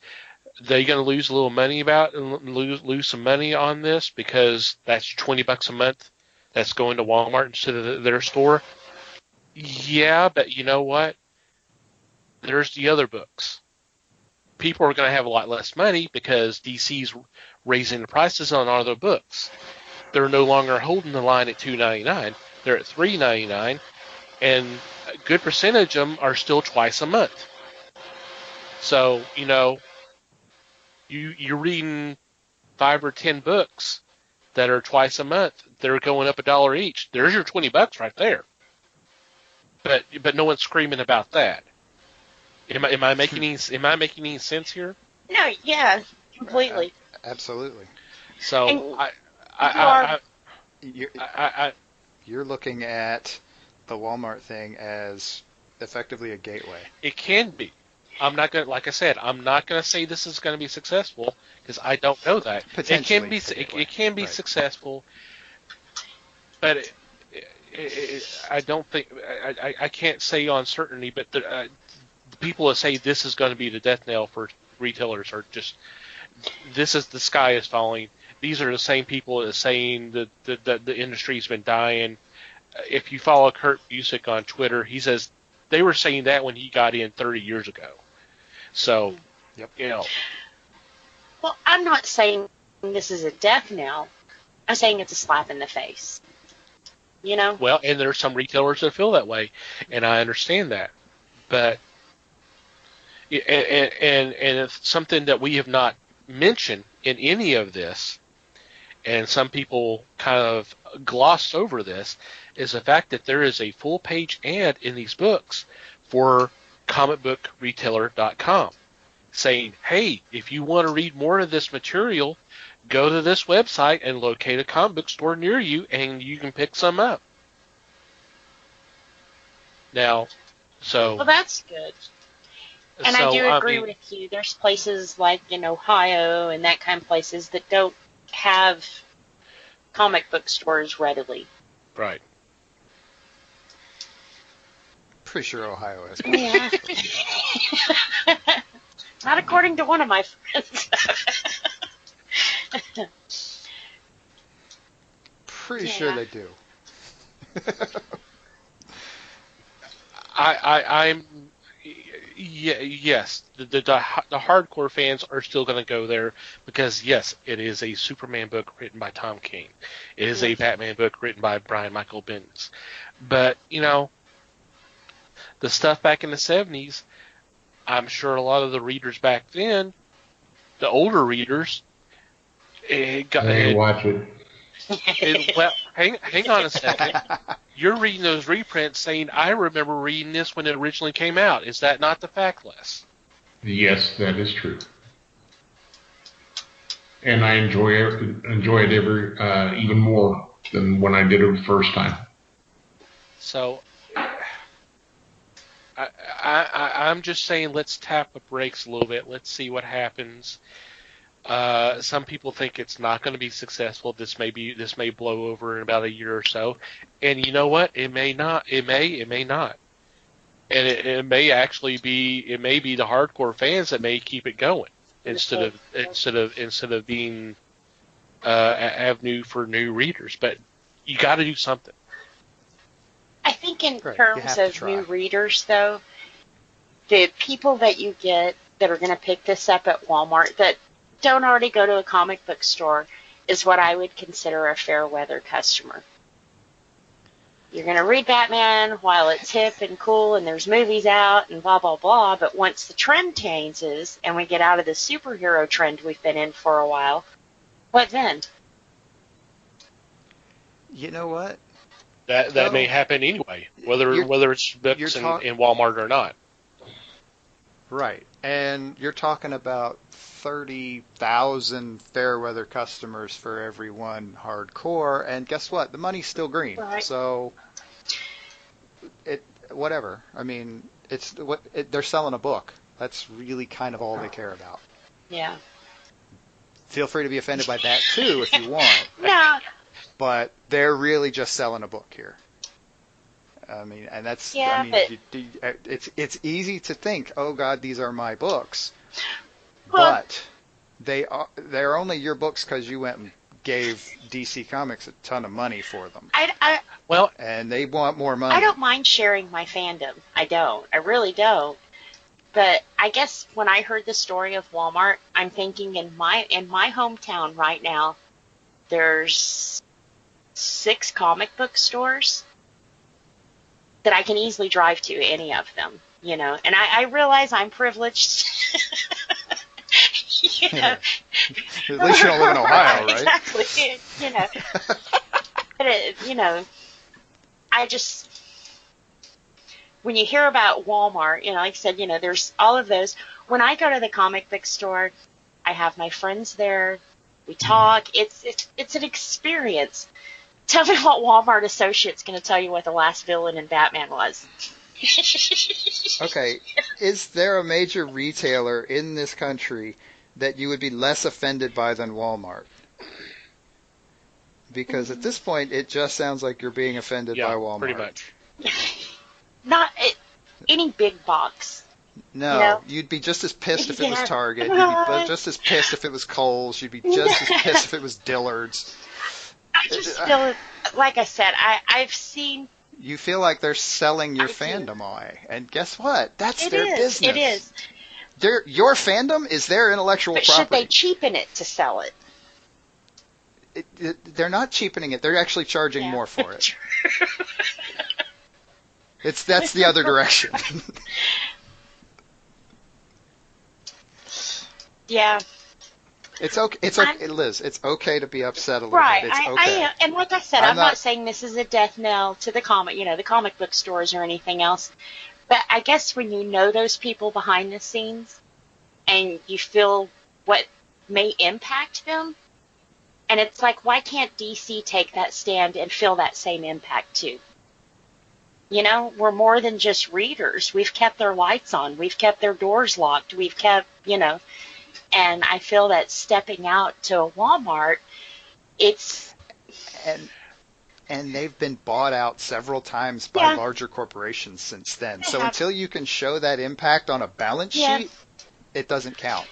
They're going to lose a little money lose some money on this, because that's $20 a month that's going to Walmart instead of their store. Yeah, but you know what? There's the other books. People are going to have a lot less money because DC's raising the prices on all their books. They're no longer holding the line at $2.99. They're at $3.99, and a good percentage of them are still twice a month. So, you know, you're reading 5 or 10 books that are twice a month. They're going up $1 each. There's your $20 right there. But no one's screaming about that. Am I making any sense here? No, yeah, completely. Absolutely. So And You're, I you're looking at the Walmart thing as effectively a gateway. it can be. I'm not gonna, like I said, I'm not gonna say this is gonna be successful because I don't know that. Potentially, It can be right. successful, but I don't think I can't say on certainty. But the people that say this is going to be the death knell for retailers are just, this is, the sky is falling. These are the same people that are saying that the industry's been dying. If you follow Kurt Busiek on Twitter, he says they were saying that when he got in 30 years ago. So, Yep. you know. well, I'm not saying this is a death knell. I'm saying it's a slap in the face. You know? Well, and there's some retailers that feel that way, and I understand that. But, and it's something that we have not mentioned in any of this, and some people kind of gloss over this, is the fact that there is a full-page ad in these books for comicbookretailer.com saying, hey, if you want to read more of this material, go to this website and locate a comic book store near you, and you can pick some up. Now, so... Well, that's good. And I do agree with you. There's places like in Ohio and that kind of places that don't have comic book stores readily. Right. Pretty sure Ohio has. Yeah. Not according to one of my friends. Pretty sure they do. Yes, the hardcore fans are still going to go there because, yes, it is a Superman book written by Tom King. It is a Batman book written by Brian Michael Bendis. But, the stuff back in the 70s, I'm sure a lot of the readers back then, the older readers, watch it. Well, hang on a second. You're reading those reprints saying, I remember reading this when it originally came out. Is that not the fact, Les? Yes, that is true. And I enjoy it even more than when I did it the first time. So, I'm just saying, let's tap the brakes a little bit. Let's see what happens. Some people think it's not going to be successful. This may blow over in about a year or so, and you know what? It may not. It may not, and it may actually be. It may be the hardcore fans that may keep it going instead of being avenue for new readers. But you got to do something. I think in terms of new readers, though, the people that you get that are going to pick this up at Walmart that don't already go to a comic book store is what I would consider a fair weather customer. You're going to read Batman while it's hip and cool and there's movies out and blah, blah, blah, but once the trend changes and we get out of the superhero trend we've been in for a while, what then? You know what? That may happen anyway, whether it's books in Walmart or not. Right, and you're talking about 30,000 fair weather customers for every one hardcore, and guess what? The money's still green. Right. So, whatever. I mean, they're selling a book. That's really kind of all they care about. Yeah. Feel free to be offended by that too if you want. No. But they're really just selling a book here. I mean, and that's. Yeah, it's easy to think, oh God, these are my books. Well, But they're only your books because you went and gave DC Comics a ton of money for them. And they want more money. I don't mind sharing my fandom. I don't. I really don't. But I guess when I heard the story of Walmart, I'm thinking in my hometown right now, there's 6 comic book stores that I can easily drive to, any of them, And I realize I'm privileged. At least you don't live in Ohio, right? Exactly. But I just, when you hear about Walmart, like I said, there's all of those. When I go to the comic book store, I have my friends there. We talk. It's an experience. Tell me what Walmart associate's going to tell you what the last villain in Batman was. Okay, is there a major retailer in this country that you would be less offended by than Walmart? Because at this point, it just sounds like you're being offended by Walmart. Pretty much. Not any big box. No, you'd be just as pissed if it was Target. You'd be just as pissed if it was Kohl's. You'd be just as pissed if it was Dillard's. I just feel, like I said, I've seen... You feel like they're selling your fandom away. And guess what? That's their business. It is. Your fandom is their intellectual property. Should they cheapen it to sell it? They're not cheapening it. They're actually charging more for it. That's the other direction. Yeah. It's okay. It's okay, Liz. It's okay to be upset a little bit. It's okay. And like I said, I'm not saying this is a death knell to the comic book stores or anything else. But I guess when you know those people behind the scenes, and you feel what may impact them, and it's like, why can't DC take that stand and feel that same impact too? We're more than just readers. We've kept their lights on. We've kept their doors locked. We've kept, and I feel that stepping out to a Walmart, it's... And they've been bought out several times by larger corporations since then. So until you can show that impact on a balance sheet, it doesn't count.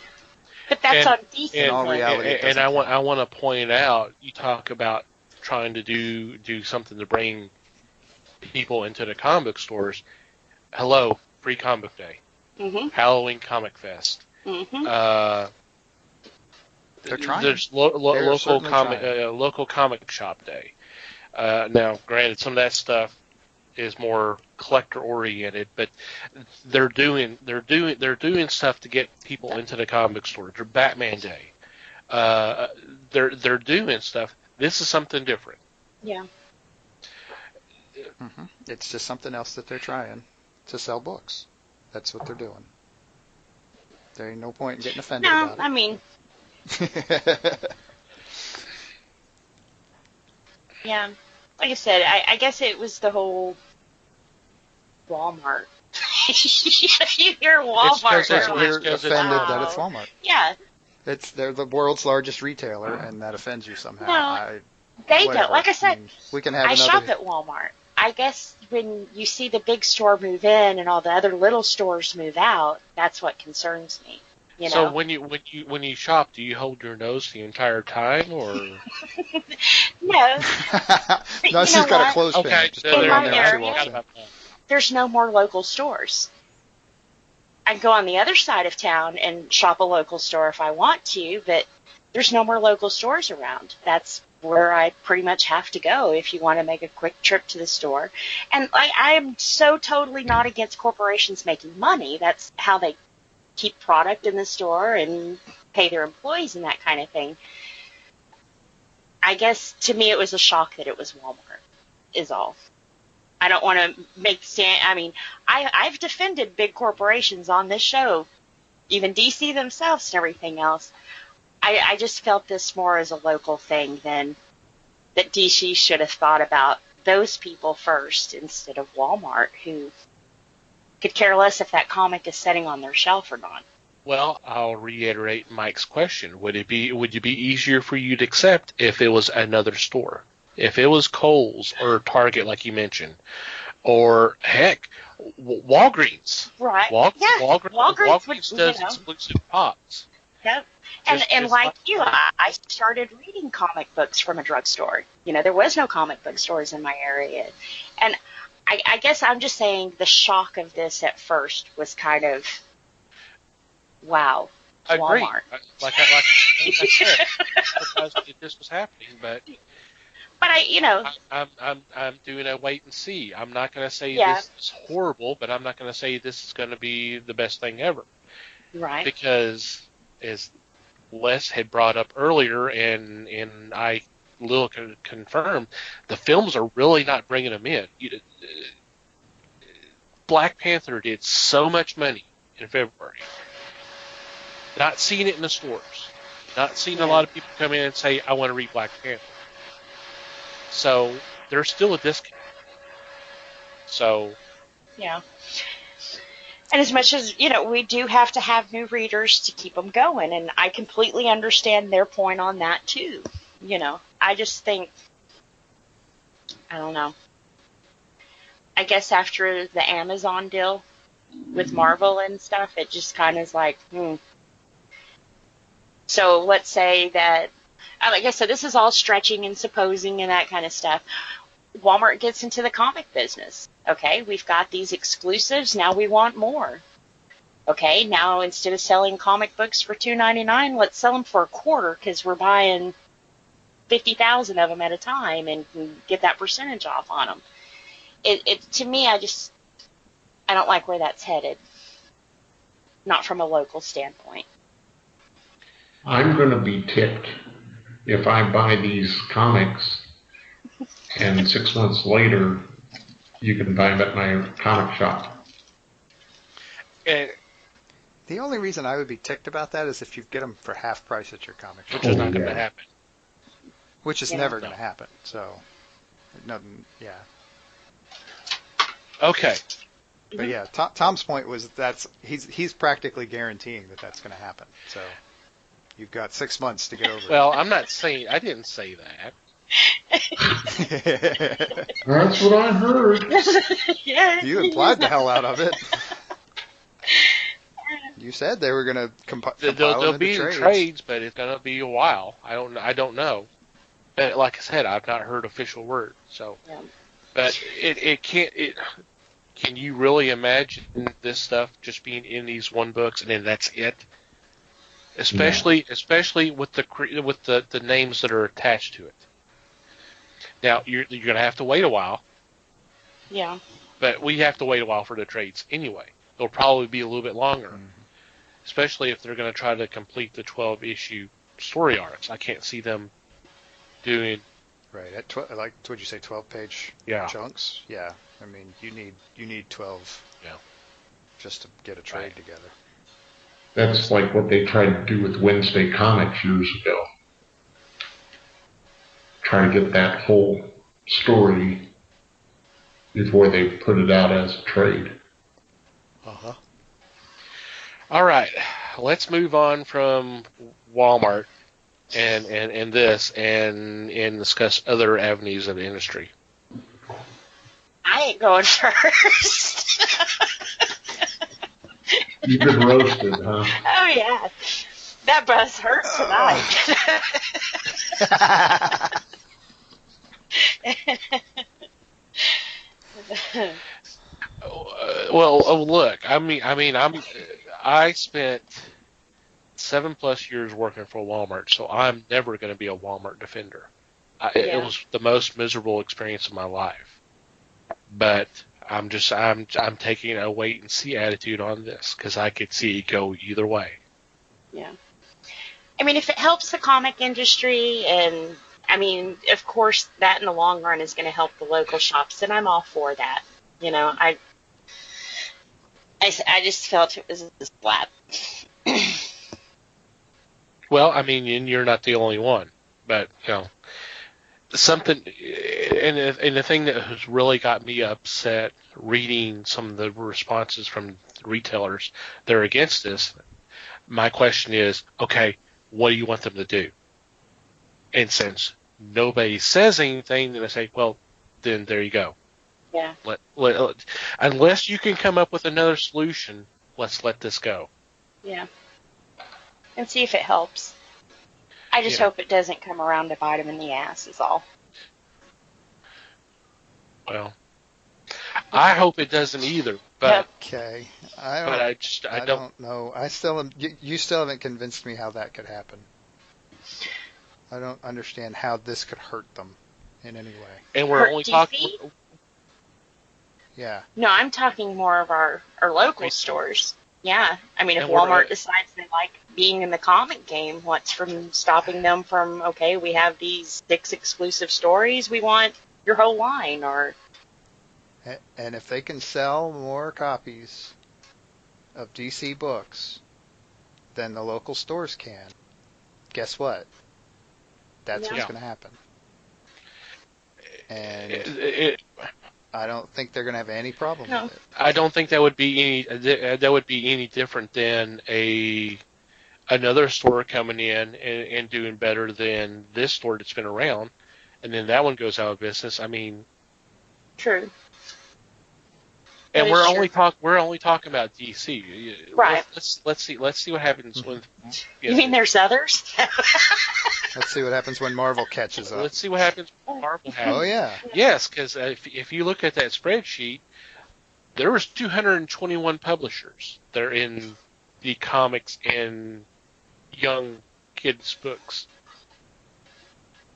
But that's on DC. In all reality, and I want to point out, you talk about trying to do something to bring people into the comic book stores. Hello, Free Comic Book Day. Mm-hmm. Halloween Comic Fest. Mm-hmm. They're trying. There's local comic shop day. Now, granted, some of that stuff is more collector oriented, but they're doing stuff to get people into the comic book store. They're Batman Day. They're doing stuff. This is something different. Yeah. Mm-hmm. It's just something else that they're trying to sell books. That's what they're doing. There ain't no point in getting offended about it. I mean... Yeah, like I said, I guess it was the whole Walmart. You hear Walmart, you're offended that it's Walmart. Yeah, they're the world's largest retailer, and that offends you somehow. No, they don't. Like I said, we can have I shop at Walmart. I guess when you see the big store move in and all the other little stores move out, that's what concerns me. So when you shop, do you hold your nose the entire time, or? No. No, she's got a clothespin. Okay, in my area, there's no more local stores. I can go on the other side of town and shop a local store if I want to, but there's no more local stores around. That's where I pretty much have to go if you want to make a quick trip to the store. And I am so totally not against corporations making money. That's how they keep product in the store and pay their employees and that kind of thing. I guess to me it was a shock that it was Walmart, is all. I don't want to make stand. I mean, I've defended big corporations on this show, even DC themselves and everything else. I just felt this more as a local thing than that DC should have thought about those people first instead of Walmart, who could care less if that comic is sitting on their shelf or not. Well, I'll reiterate Mike's question. Would it be easier for you to accept if it was another store? If it was Kohl's or Target, like you mentioned, or heck, Walgreens. Right. Walgreens does exclusive pops. Yep. And like you, I started reading comic books from a drugstore. There was no comic book stores in my area. And I guess I'm just saying the shock of this at first was kind of, wow, I agree. Walmart. Like I said, because this was happening, but I'm doing a wait and see. I'm not going to say this is horrible, but I'm not going to say this is going to be the best thing ever. Right. Because as Les had brought up earlier, and I little confirmed, the films are really not bringing them in. Black Panther did so much money in February. Not seeing it in the stores. Not seeing a lot of people come in and say, I want to read Black Panther. So there's still a discount. So. Yeah. And as much as, we do have to have new readers to keep them going, and I completely understand their point on that too. I just think, I don't know. I guess after the Amazon deal with Marvel and stuff, it just kind of is like, So let's say that, like I said, this is all stretching and supposing and that kind of stuff. Walmart gets into the comic business. Okay, we've got these exclusives. Now we want more. Okay, now instead of selling comic books for $2.99, let's sell them for $0.25 because we're buying 50,000 of them at a time and can get that percentage off on them. To me, I don't like where that's headed. Not from a local standpoint. I'm going to be ticked if I buy these comics and 6 months later you can buy them at my comic shop. The only reason I would be ticked about that is if you get them for half price at your comic shop. Which is not going to happen. Which is never going to happen. So, nothing, yeah. Okay. But yeah, Tom's point was he's practically guaranteeing that that's going to happen. So you've got 6 months to get over it. Well, I didn't say that. That's what I heard. Yeah. You implied the hell out of it. You said they were going to compile They'll be in trades, but it's going to be a while. I don't know. But like I said, I've not heard official word. So, but it can't. Can you really imagine this stuff just being in these one books and then that's it? Especially with the names that are attached to it. Now you're going to have to wait a while. Yeah. But we have to wait a while for the trades anyway. It'll probably be a little bit longer, especially if they're going to try to complete the 12-issue story arcs. I can't see them doing. Right, at what'd you say, 12-page chunks? Yeah, I mean, you need 12 just to get a trade together. That's like what they tried to do with Wednesday Comics years ago. Try to get that whole story before they put it out as a trade. Uh-huh. All right, let's move on from Walmart and this and discuss other avenues of the industry. I ain't going first. You've been roasted, huh? Oh, yeah. That bus hurt tonight. Well, look, I spent 7+ years working for Walmart, so I'm never going to be a Walmart defender. It was the most miserable experience of my life. But I'm taking a wait and see attitude on this because I could see it go either way. Yeah. I mean, if it helps the comic industry, and I mean, of course, that in the long run is going to help the local shops, then I'm all for that. I just felt it was a slap. Well, I mean, and you're not the only one, but something, and the thing that has really got me upset reading some of the responses from retailers that are against this. My question is, okay, what do you want them to do? And since nobody says anything, then I say, well, then there you go. Yeah. Unless you can come up with another solution, let's let this go. Yeah. And see if it helps. I just hope it doesn't come around to bite him in the ass, is all. Well, I hope it doesn't either. But okay, I don't know. You still haven't convinced me how that could happen. I don't understand how this could hurt them in any way. And we're only talking. Yeah. No, I'm talking more of our local stores. Yeah. I mean, if Walmart decides they like being in the comic game, what's stopping them from, okay, we have these 6 exclusive stories, we want your whole line, or... And if they can sell more copies of DC books than the local stores can, guess what? That's what's Yeah. going to happen. And It, I don't think they're going to have any problem No. with it. I don't think that would be any different than another store coming in and doing better than this store that's been around, and then that one goes out of business. I mean, True. and That we're is only true. talking about DC. Right. Let's see what happens when. You mean there's others? Let's see what happens when Marvel catches up. Let's see what happens when Marvel happens. Oh, yeah. Yes, because if you look at that spreadsheet, there was 221 publishers. They're in the comics and young kids books.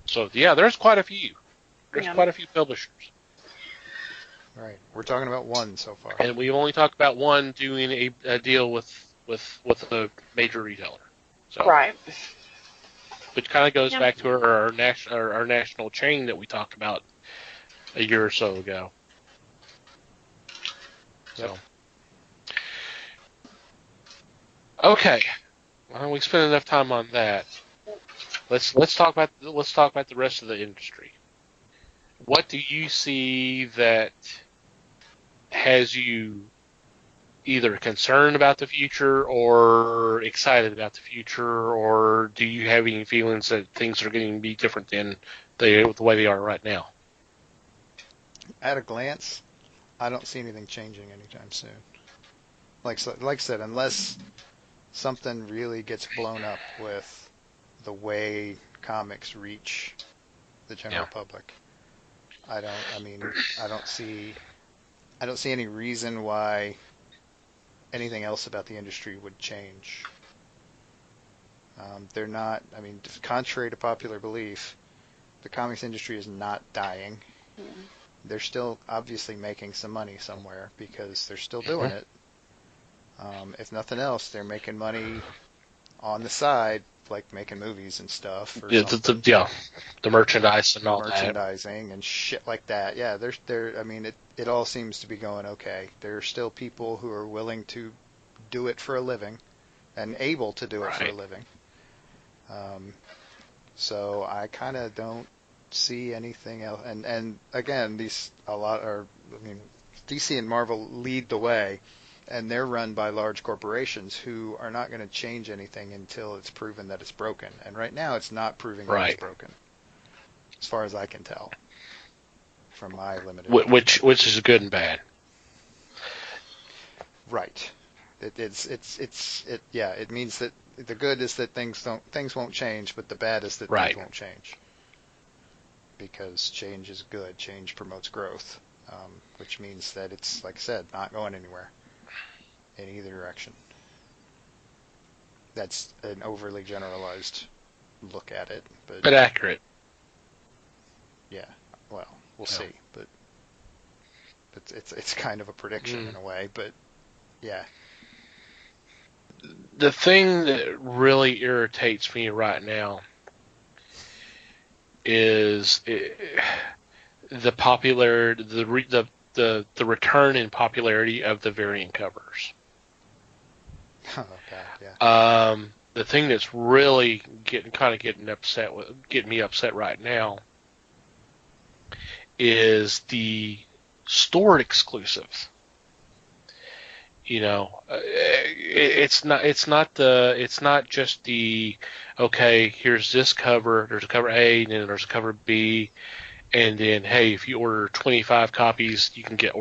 So yeah, there's quite a few. There's quite a few publishers, Right. We're talking about one so far. and we've only talked about one doing a deal with a major retailer. So, Right. which kind of goes Yeah. back to our national chain that we talked about a year or so ago. So, okay, well, we spent enough time on that. Let's talk about the rest of the industry. What do you see that has you either concerned about the future or excited about the future, or do you have any feelings that things are going to be different than the way they are right now? At a glance, I don't see anything changing anytime soon. Like I said, unless something really gets blown up with the way comics reach the general public, I don't see any reason why anything else about the industry would change. They're not, contrary to popular belief, the comics industry is not dying. They're still obviously making some money somewhere because they're still doing it. If nothing else, they're making money on the side, like making movies and stuff. Or The merchandise and all merchandising and shit like that. Yeah, it all seems to be going okay. There are still people who are willing to do it for a living and able to do it for a living. So I kind of don't see anything else. And again, DC and Marvel lead the way, and they're run by large corporations who are not going to change anything until it's proven that it's broken. And right now, it's not proving that it's broken, as far as I can tell, from my limited. Which is good and bad. Right. It means that the good is that things won't change, but the bad is that things won't change. Because change is good. Change promotes growth, which means that it's, like I said, not going anywhere in either direction. That's an overly generalized look at it, but accurate. Yeah. Well, we'll see, but it's kind of a prediction in a way, but yeah. The thing that really irritates me right now is the popularity, the return in popularity of the variant covers. Oh God, yeah. The thing that's really getting me upset right now is the stored exclusives. It's not just the, okay, here's this cover, there's a cover A, and then there's a cover B, and then, hey, if you order 25 copies, you can get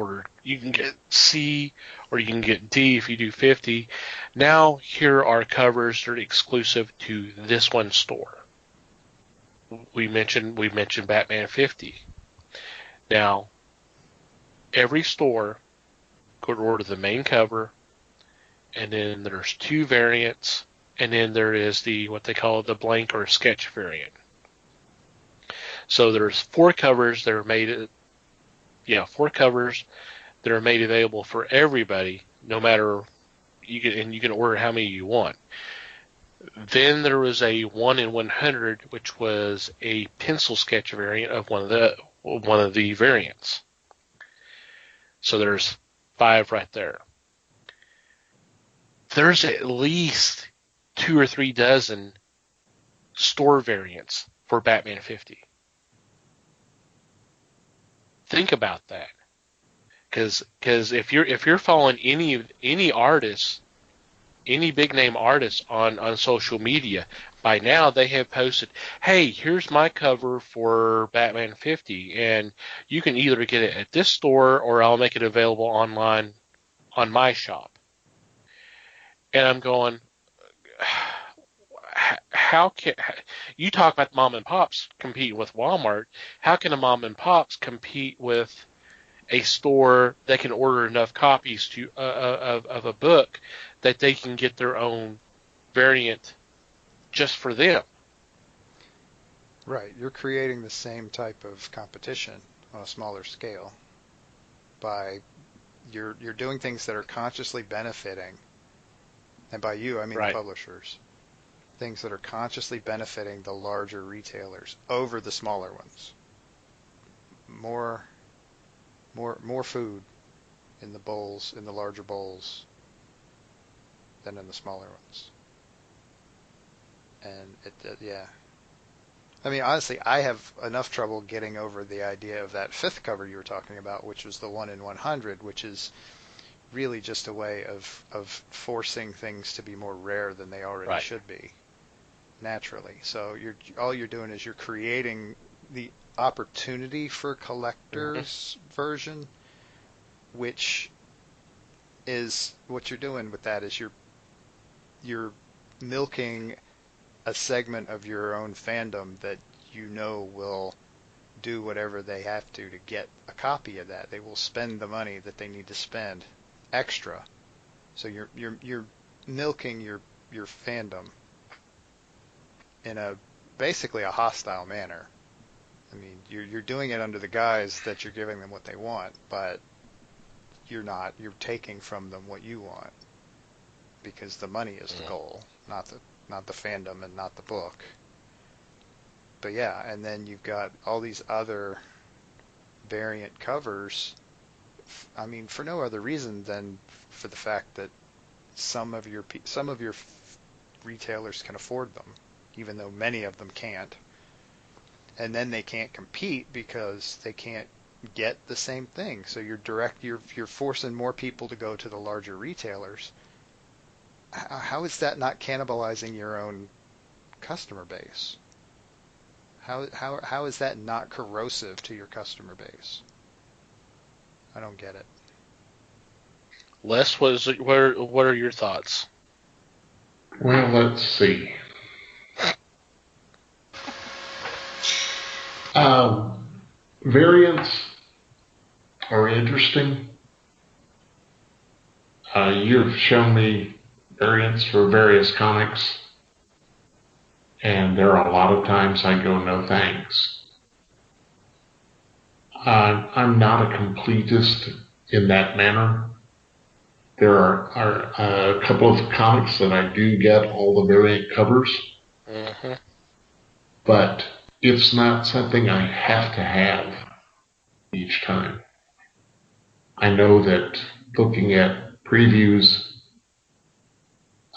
C, or you can get D if you do 50. Now, here are covers that are exclusive to this one store. We mentioned Batman 50. Now, every store could order the main cover, and then there's 2 variants, and then there is what they call the blank or sketch variant. So there's 4 covers that are made. 4 covers that are made available for everybody, no matter you can order how many you want. Then there was a 1 in 100, which was a pencil sketch variant of one of the variants. So there's 5 right there. There's at least 2 or 3 dozen store variants for Batman 50. Think about that. Because if you're following any artists, any big name artists on social media, by now they have posted, hey, here's my cover for Batman 50, and you can either get it at this store or I'll make it available online on my shop. And I'm going, how can you talk about mom and pops competing with Walmart? How can a mom and pops compete with a store that can order enough copies to of a book that they can get their own variant just for them? Right. You're creating the same type of competition on a smaller scale by you're doing things that are consciously benefiting, and by you I mean Right. the publishers, things that are consciously benefiting the larger retailers over the smaller ones. More food in the bowls, in the larger bowls, than in the smaller ones. And yeah. I mean, honestly, I have enough trouble getting over the idea of that 5th cover you were talking about, which was the 1 in 100, which is really just a way of forcing things to be more rare than they already Right. should be, naturally. So all you're doing is you're creating the opportunity for collector's version, which is what you're doing with that is you're milking a segment of your own fandom that you know will do whatever they have to get a copy of that. They will spend the money that they need to spend extra. So you're milking your fandom in basically a hostile manner. I mean, you're doing it under the guise that you're giving them what they want, but you're not. You're taking from them what you want, because the money is the goal, not the fandom and not the book. But yeah, and then you've got all these other variant covers. I mean, for no other reason than for the fact that some of your retailers can afford them, even though many of them can't. And then they can't compete because they can't get the same thing. So you're forcing more people to go to the larger retailers. How is that not cannibalizing your own customer base? How is that not corrosive to your customer base? I don't get it. Les, what are your thoughts? Well, let's see. Variants are interesting. You've shown me variants for various comics, and there are a lot of times I go, no thanks. I'm not a completist in that manner. There are a couple of comics that I do get all the variant covers, but it's not something I have to have each time. I know that looking at previews,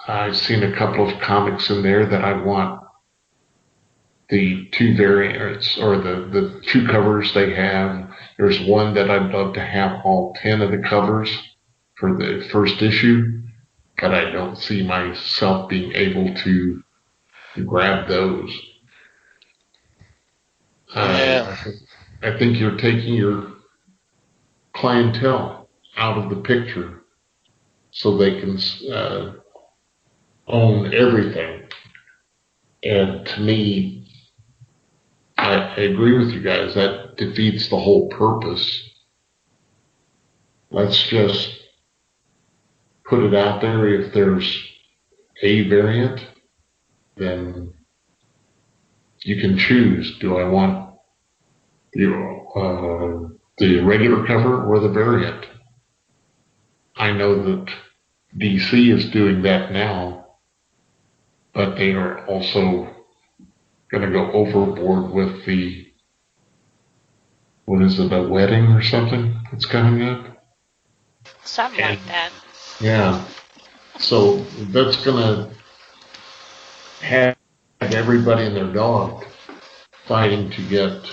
I've seen a couple of comics in there that I want the 2 variants or the 2 covers they have. There's one that I'd love to have all 10 of the covers for the first issue, but I don't see myself being able to grab those. Yeah. I think you're taking your clientele out of the picture so they can own everything. And to me, I agree with you guys, that defeats the whole purpose. Let's just put it out there. If there's a variant, then you can choose. Do I want the regular cover or the variant? I know that DC is doing that now, but they are also going to go overboard with the, what is it, a wedding or something that's coming up? Something like that. Yeah. So that's going to have everybody and their dog fighting to get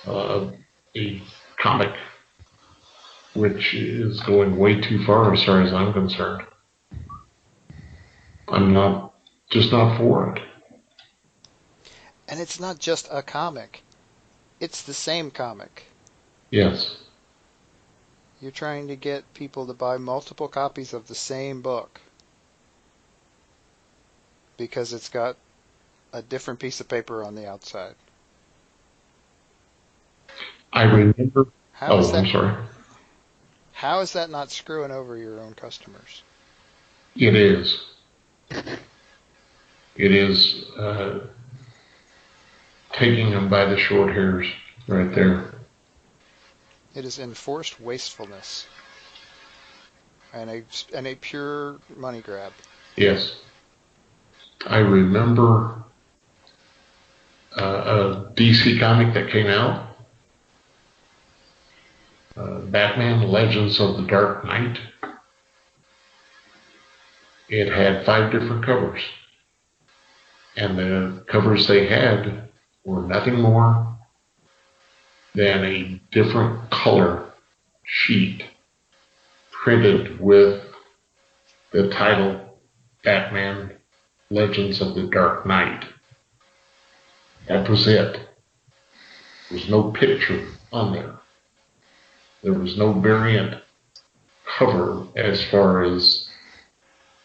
a comic, which is going way too far as far as I'm concerned. I'm just not for it. And it's not just a comic. It's the same comic. Yes. You're trying to get people to buy multiple copies of the same book because it's got a different piece of paper on the outside. I remember. I'm sorry. How is that not screwing over your own customers? It is. It is taking them by the short hairs right there. It is enforced wastefulness and a pure money grab. Yes. I remember a DC comic that came out, Batman Legends of the Dark Knight. It had 5 different covers. And the covers they had were nothing more than a different color sheet printed with the title Batman Legends of the Dark Knight. That was it. There was no picture on there. There was no variant cover as far as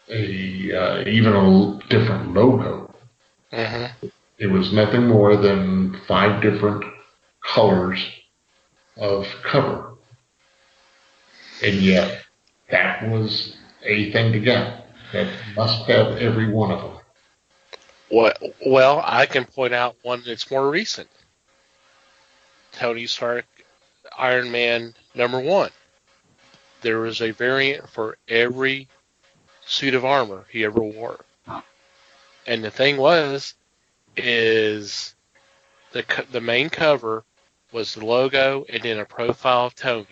even a different logo. Mm-hmm. It was nothing more than 5 different colors of cover. And yet, that was a thing to get. That must have every one of them. Well, I can point out one that's more recent. Tony Stark, Iron Man #1. There was a variant for every suit of armor he ever wore. And the thing is the main cover was the logo and then a profile of Tony.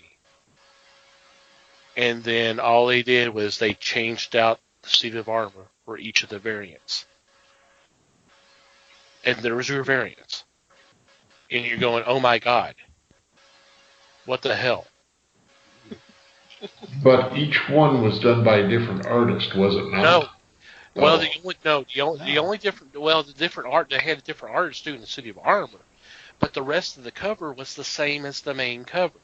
And then all they did was they changed out the suit of armor for each of the variants. And there was your variants. And you're going, oh my God, what the hell? But each one was done by a different artist, was it not? No. Well, Oh. the only different, the different art, they had a different artist doing the City of Armor, but the rest of the cover was the same as the main cover.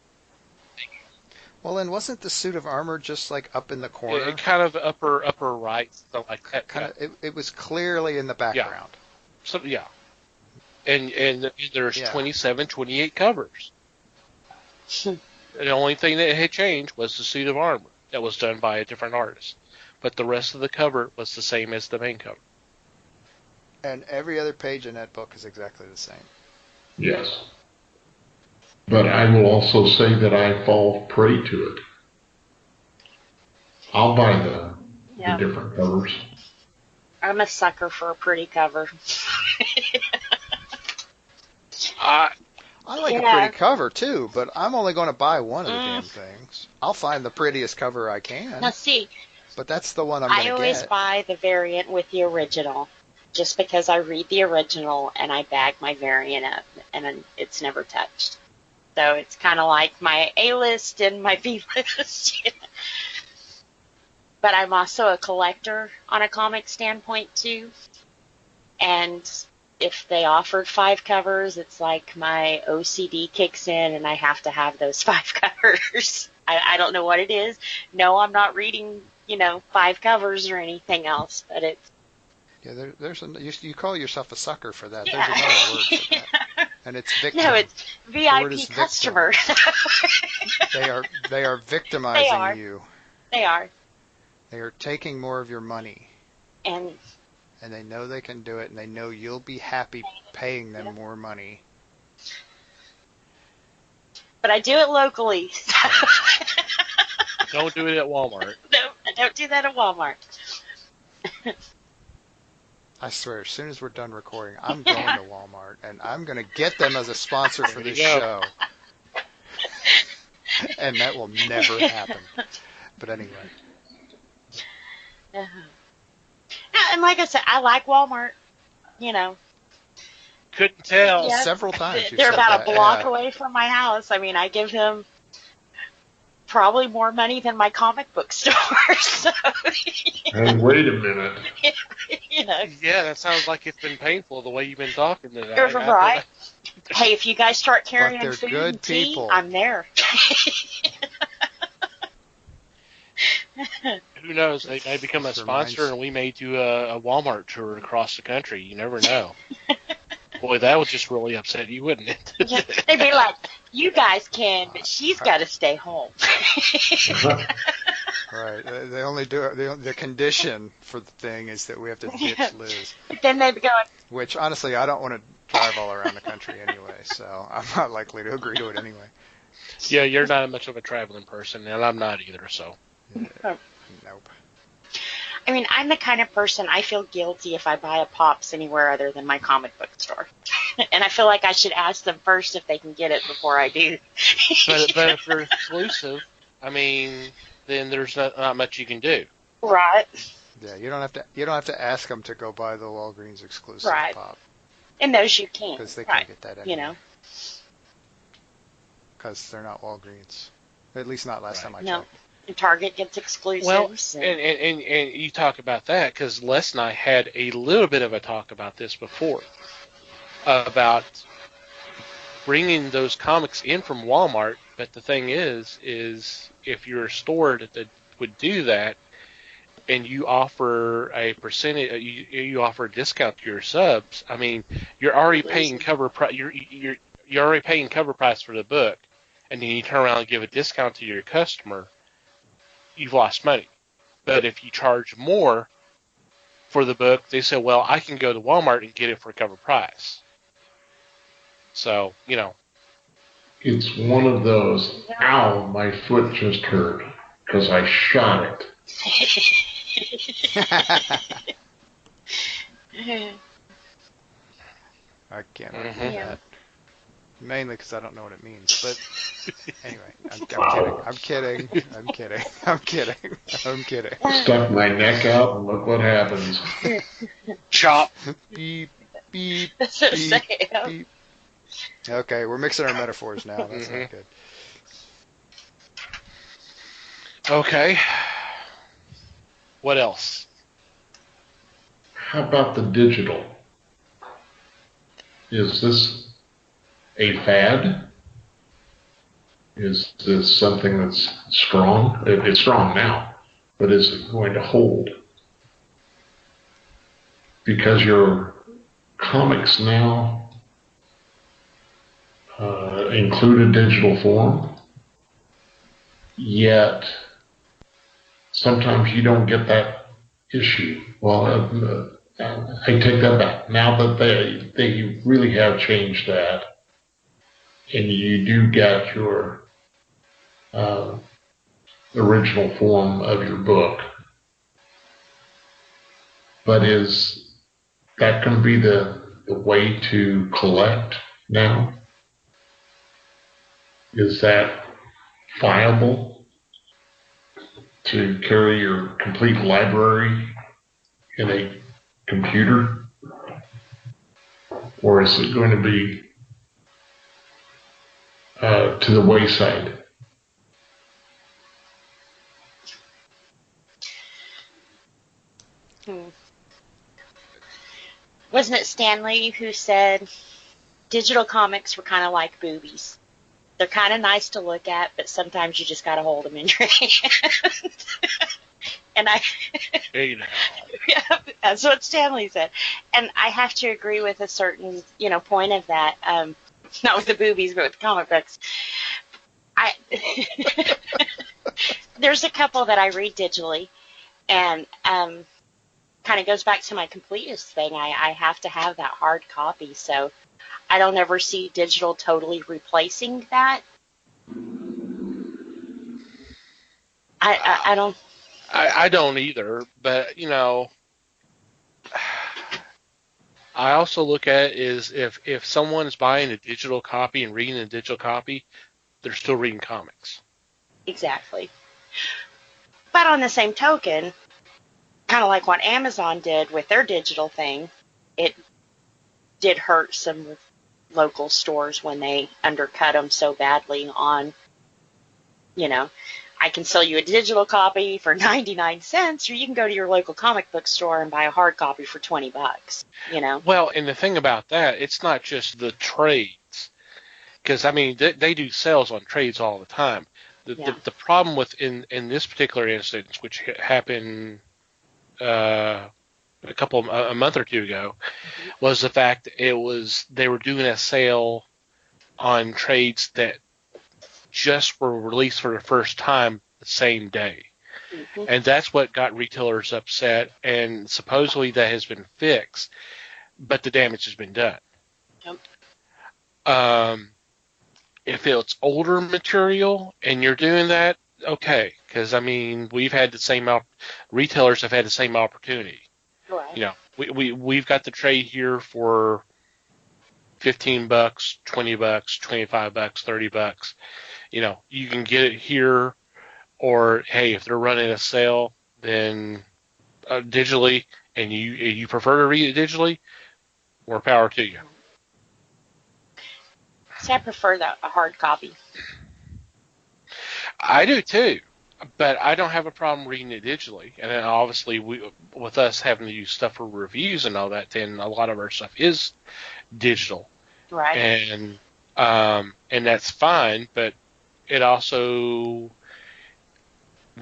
Well, and wasn't the suit of armor just like up in the corner? It kind of upper right, something like that. It was clearly in the background. So yeah, and there's 27, 28 covers. The only thing that had changed was the suit of armor that was done by a different artist. But the rest of the cover was the same as the main cover. And every other page in that book is exactly the same. Yes. But I will also say that I fall prey to it. I'll buy the different covers. I'm a sucker for a pretty cover. I like a pretty cover too, but I'm only going to buy one of the damn things. I'll find the prettiest cover I can. Now see, but that's the one I'm going to get. I always buy the variant with the original, just because I read the original and I bag my variant up, and it's never touched. So it's kind of like my A-list and my B-list. But I'm also a collector on a comic standpoint too, and if they offered 5 covers, it's like my OCD kicks in and I have to have those 5 covers. I don't know what it is. No, I'm not reading, 5 covers or anything else, but it's... Yeah, you call yourself a sucker for that. Yeah. There's another word for that. And it's victim. No, it's VIP customer. They are victimizing you. They are. They are taking more of your money. And they know they can do it, and they know you'll be happy paying them more money. But I do it locally. Don't do it at Walmart. No, I don't do that at Walmart. I swear, as soon as we're done recording, I'm going to Walmart, and I'm going to get them as a sponsor for this show. And that will never happen. But anyway. And like I said, I like Walmart. You know, Couldn't tell. Yeah. Several times you've they're said about that, a block yeah. away from my house. I mean, I give them probably more money than my comic book store. So, And wait a minute. you know. Yeah, that sounds like it's been painful the way you've been talking today. Right. Hey, if you guys start carrying they're food good and tea, people. I'm there. Who knows? They may become a This sponsor, reminds- and we may do a Walmart tour across the country. You never know. Boy, that would just really upset you, wouldn't it? Yeah, they'd be like, you guys can, but she's got to stay home. Right. They only do it. The condition for the thing is that we have to ditch Liz. But then they'd be going, Which, honestly, I don't want to drive all around the country anyway, so I'm not likely to agree to it anyway. Yeah, you're not much of a traveling person, and I'm not either, so. Nope. I mean, I'm the kind of person, I feel guilty if I buy a Pops anywhere other than my comic book store. And I feel like I should ask them first if they can get it before I do. But if they're exclusive, I mean, then there's not much you can do. Right. Yeah, you don't have to ask them to go buy the Walgreens exclusive Right. pop And those you can. because they Right. can't get that anyway. You know. Because they're not Walgreens. At least not last time I No. checked. And Target gets exclusives. Well, and and you talk about that because Les and I had a little bit of a talk about this before, about bringing those comics in from Walmart. But the thing is if you're a store that would do that, and you offer a percentage, you offer a discount to your subs. I mean, you're already paying cover price. You're already paying cover price for the book, and then you turn around and give a discount to your customer. You've lost money. But if you charge more for the book, they say, well, I can go to Walmart and get it for cover price. So, you know. It's one of those, ow, my foot just hurt because I shot it. I can't argue Mhm. Yeah. that. Mainly because I don't know what it means. But anyway, I'm Wow. kidding. Stuck my neck out and look what happens. Chop. Beep, beep, That's what I'm beep, saying. beep. Okay, we're mixing our metaphors now. That's Mhm. not good. Okay. What else? How about the digital? Is this a fad? Is this something that's strong? It's strong now, but is it going to hold? Because your comics now include a digital form, yet sometimes you don't get that issue. Well, I take that back. Now that they really have changed that, and you do get your original form of your book, but is that going to be the way to collect now? Is that viable to carry your complete library in a computer? Or is it going to be to the wayside? Wasn't it Stanley who said digital comics were kind of like boobies? They're kind of nice to look at, but sometimes you just got to hold them in your hand. And You know. yeah, that's what Stanley said. And I have to agree with a certain, point of that. Not with the boobies, but with the comic books. There's a couple that I read digitally, and kind of goes back to my completist thing. I have to have that hard copy, so I don't ever see digital totally replacing that. I don't. I don't either, but, I also look at it is if someone is buying a digital copy and reading a digital copy, they're still reading comics. Exactly. But on the same token, kind of like what Amazon did with their digital thing, it did hurt some local stores when they undercut them so badly on, I can sell you a digital copy for 99 cents, or you can go to your local comic book store and buy a hard copy for $20, Well, and the thing about that, it's not just the trades, because I mean they do sales on trades all the time. The problem with in this particular instance, which happened a month or two ago, was the fact that they were doing a sale on trades that just were released for the first time the same day. Mm-hmm. And that's what got retailers upset, and supposedly that has been fixed, but the damage has been done. Yep. If it's older material and you're doing that, okay, because I mean retailers have had the same opportunity. Right. We've got the trade here for $15, $20, $25, $30. You can get it here, or hey, if they're running a sale, then digitally, and you prefer to read it digitally, more power to you. See, I prefer a hard copy. I do too, but I don't have a problem reading it digitally. And then obviously, with us having to use stuff for reviews and all that, then a lot of our stuff is digital. Right. And that's fine, but it also,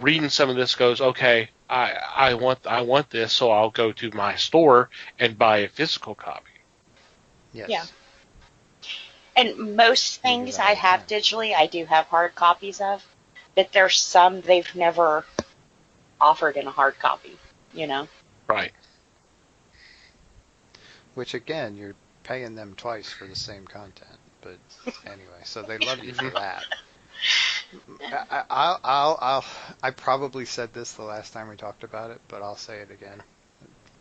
reading some of this goes, okay, I want this, so I'll go to my store and buy a physical copy. Yes. Yeah. And most things I have digitally, I do have hard copies of, but there's some they've never offered in a hard copy, Right. Which, again, you're paying them twice for the same content. But anyway, so they love you for that. I probably said this the last time we talked about it, but I'll say it again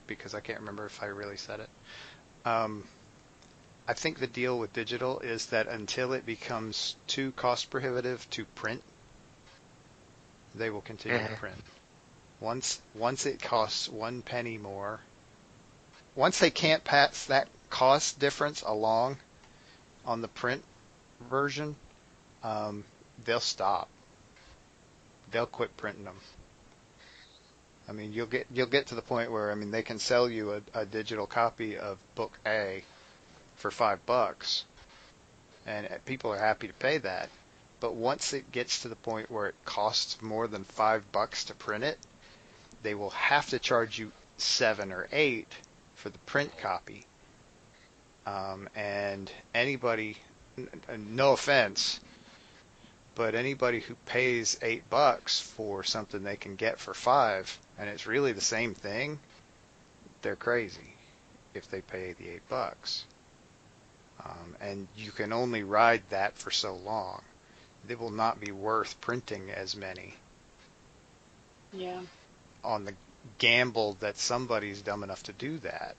because I can't remember if I really said it. I think the deal with digital is that until it becomes too cost prohibitive to print, they will continue to print. Once it costs 1 penny more, once they can't pass that cost difference along on the print version, they'll stop. They'll quit printing them. I mean, you'll get to the point where, I mean, they can sell you a digital copy of book A for $5, and people are happy to pay that. But once it gets to the point where it costs more than $5 to print it, they will have to charge you $7 or $8 for the print copy. And anybody, no offense, but anybody who pays $8 for something they can get for $5, and it's really the same thing, they're crazy if they pay the $8. And you can only ride that for so long. It will not be worth printing as many. Yeah. On the gamble that somebody's dumb enough to do that.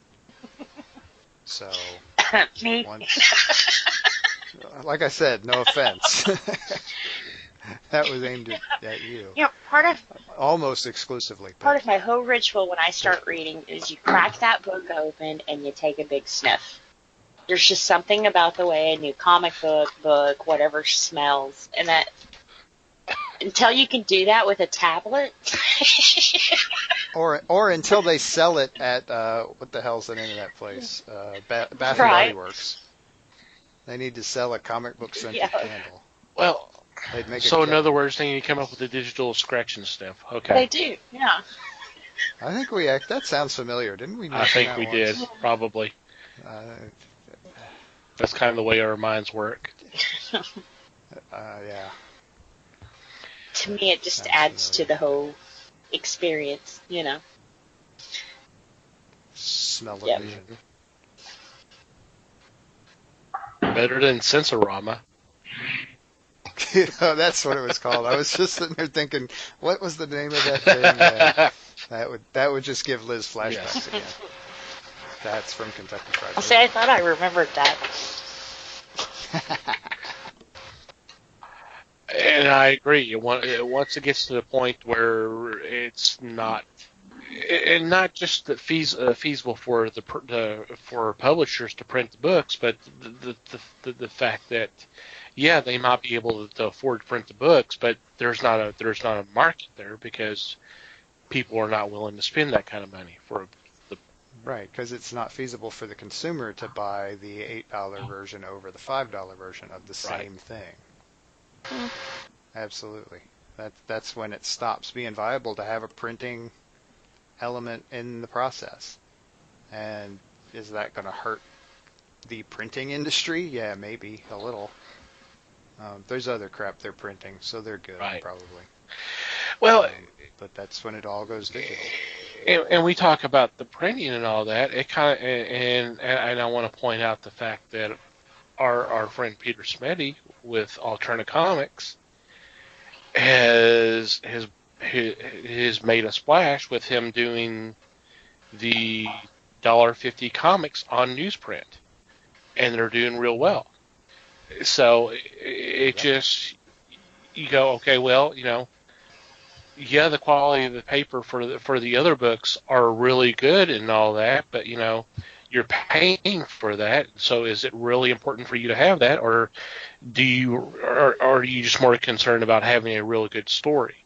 So, me. Like I said, no offense. That was aimed at you. Part of almost exclusively. Part of my whole ritual when I start reading is you crack that book open and you take a big sniff. There's just something about the way a new comic book, whatever, smells, and that until you can do that with a tablet, or until they sell it at what the hell's the name of that place? Bath and Body Works. They need to sell a comic book scented candle. Well, so in other words, they need to come up with the digital scratching stuff. Okay. They do, yeah. I think that sounds familiar, didn't we? I think we did, probably. That's kind of the way our minds work. Yeah. To me, it just adds to the whole experience, Smell of vision. Better than Sensorama. That's what it was called. I was just sitting there thinking, what was the name of that thing? That would just give Liz flashbacks again. That's from Kentucky Fried Movie. See, I thought I remembered that. And and I agree. Once it gets to the point where it's not, and not just that feasible for for publishers to print the books, but the fact that they might be able to afford to print the books, but there's not a market there because people are not willing to spend that kind of money for the. Right, because it's not feasible for the consumer to buy the $8 version over the $5 version of the same thing. Absolutely. That's when it stops being viable to have a printing element in the process. And is that going to hurt the printing industry? Yeah, maybe a little. There's other crap they're printing, so they're good, probably. Well, but that's when it all goes digital. And we talk about the printing and all that. It kind of, and I want to point out the fact that our friend Peter Smetty with Alternative Comics has made a splash with him doing the $1.50 comics on newsprint, and they're doing real well. So it just, you go, okay, well, the quality of the paper for the other books are really good and all that, but you're paying for that. So is it really important for you to have that, or are you just more concerned about having a really good story?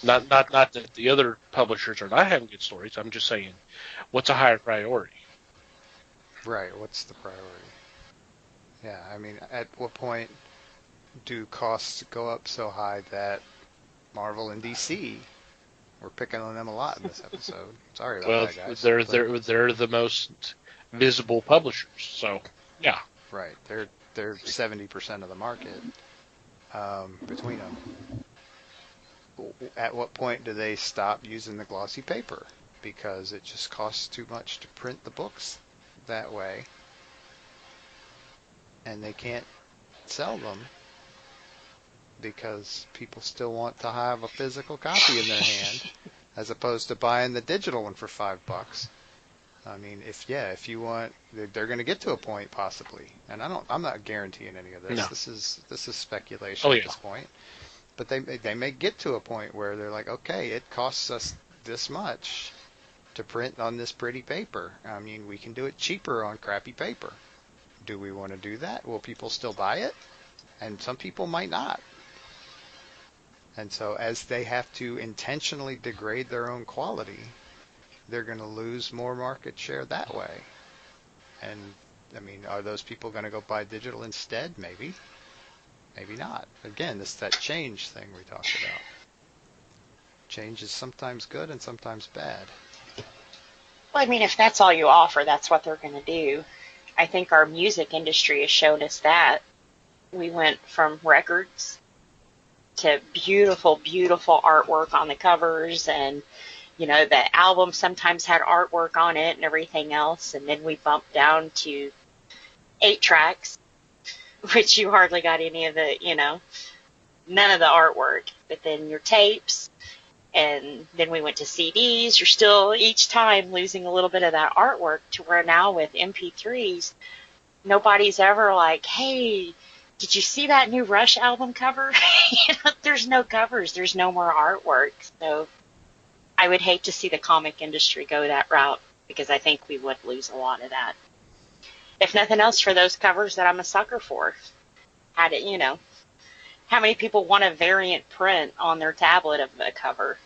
Not that the other publishers are not having good stories. I'm just saying, what's a higher priority? Right. What's the priority? Yeah. I mean, at what point do costs go up so high that Marvel and DC, we're picking on them a lot in this episode. Sorry about that, guys. They're the most visible publishers, so yeah. Right. They're 70% of the market between them. At what point do they stop using the glossy paper? Because it just costs too much to print the books that way, and they can't sell them because people still want to have a physical copy in their hand as opposed to buying the digital one for $5. I mean, if you want, they're going to get to a point possibly, and I'm not guaranteeing any of this. No. This is speculation at this point. But they may get to a point where they're like, okay, it costs us this much to print on this pretty paper. I mean, we can do it cheaper on crappy paper. Do we want to do that? Will people still buy it? And some people might not. And so as they have to intentionally degrade their own quality, they're going to lose more market share that way. And, I mean, are those people going to go buy digital instead? Maybe. Maybe not. Again, it's that change thing we talked about. Change is sometimes good and sometimes bad. Well, I mean, if that's all you offer, that's what they're going to do. I think our music industry has shown us that. We went from records to beautiful, beautiful artwork on the covers, and, the album sometimes had artwork on it and everything else, and then we bumped down to 8 tracks, which you hardly got any of the, none of the artwork. But then your tapes, and then we went to CDs. You're still each time losing a little bit of that artwork, to where now with MP3s, nobody's ever like, hey, did you see that new Rush album cover? There's no covers. There's no more artwork. So I would hate to see the comic industry go that route, because I think we would lose a lot of that. If nothing else, for those covers that I'm a sucker for. How many people want a variant print on their tablet of a cover?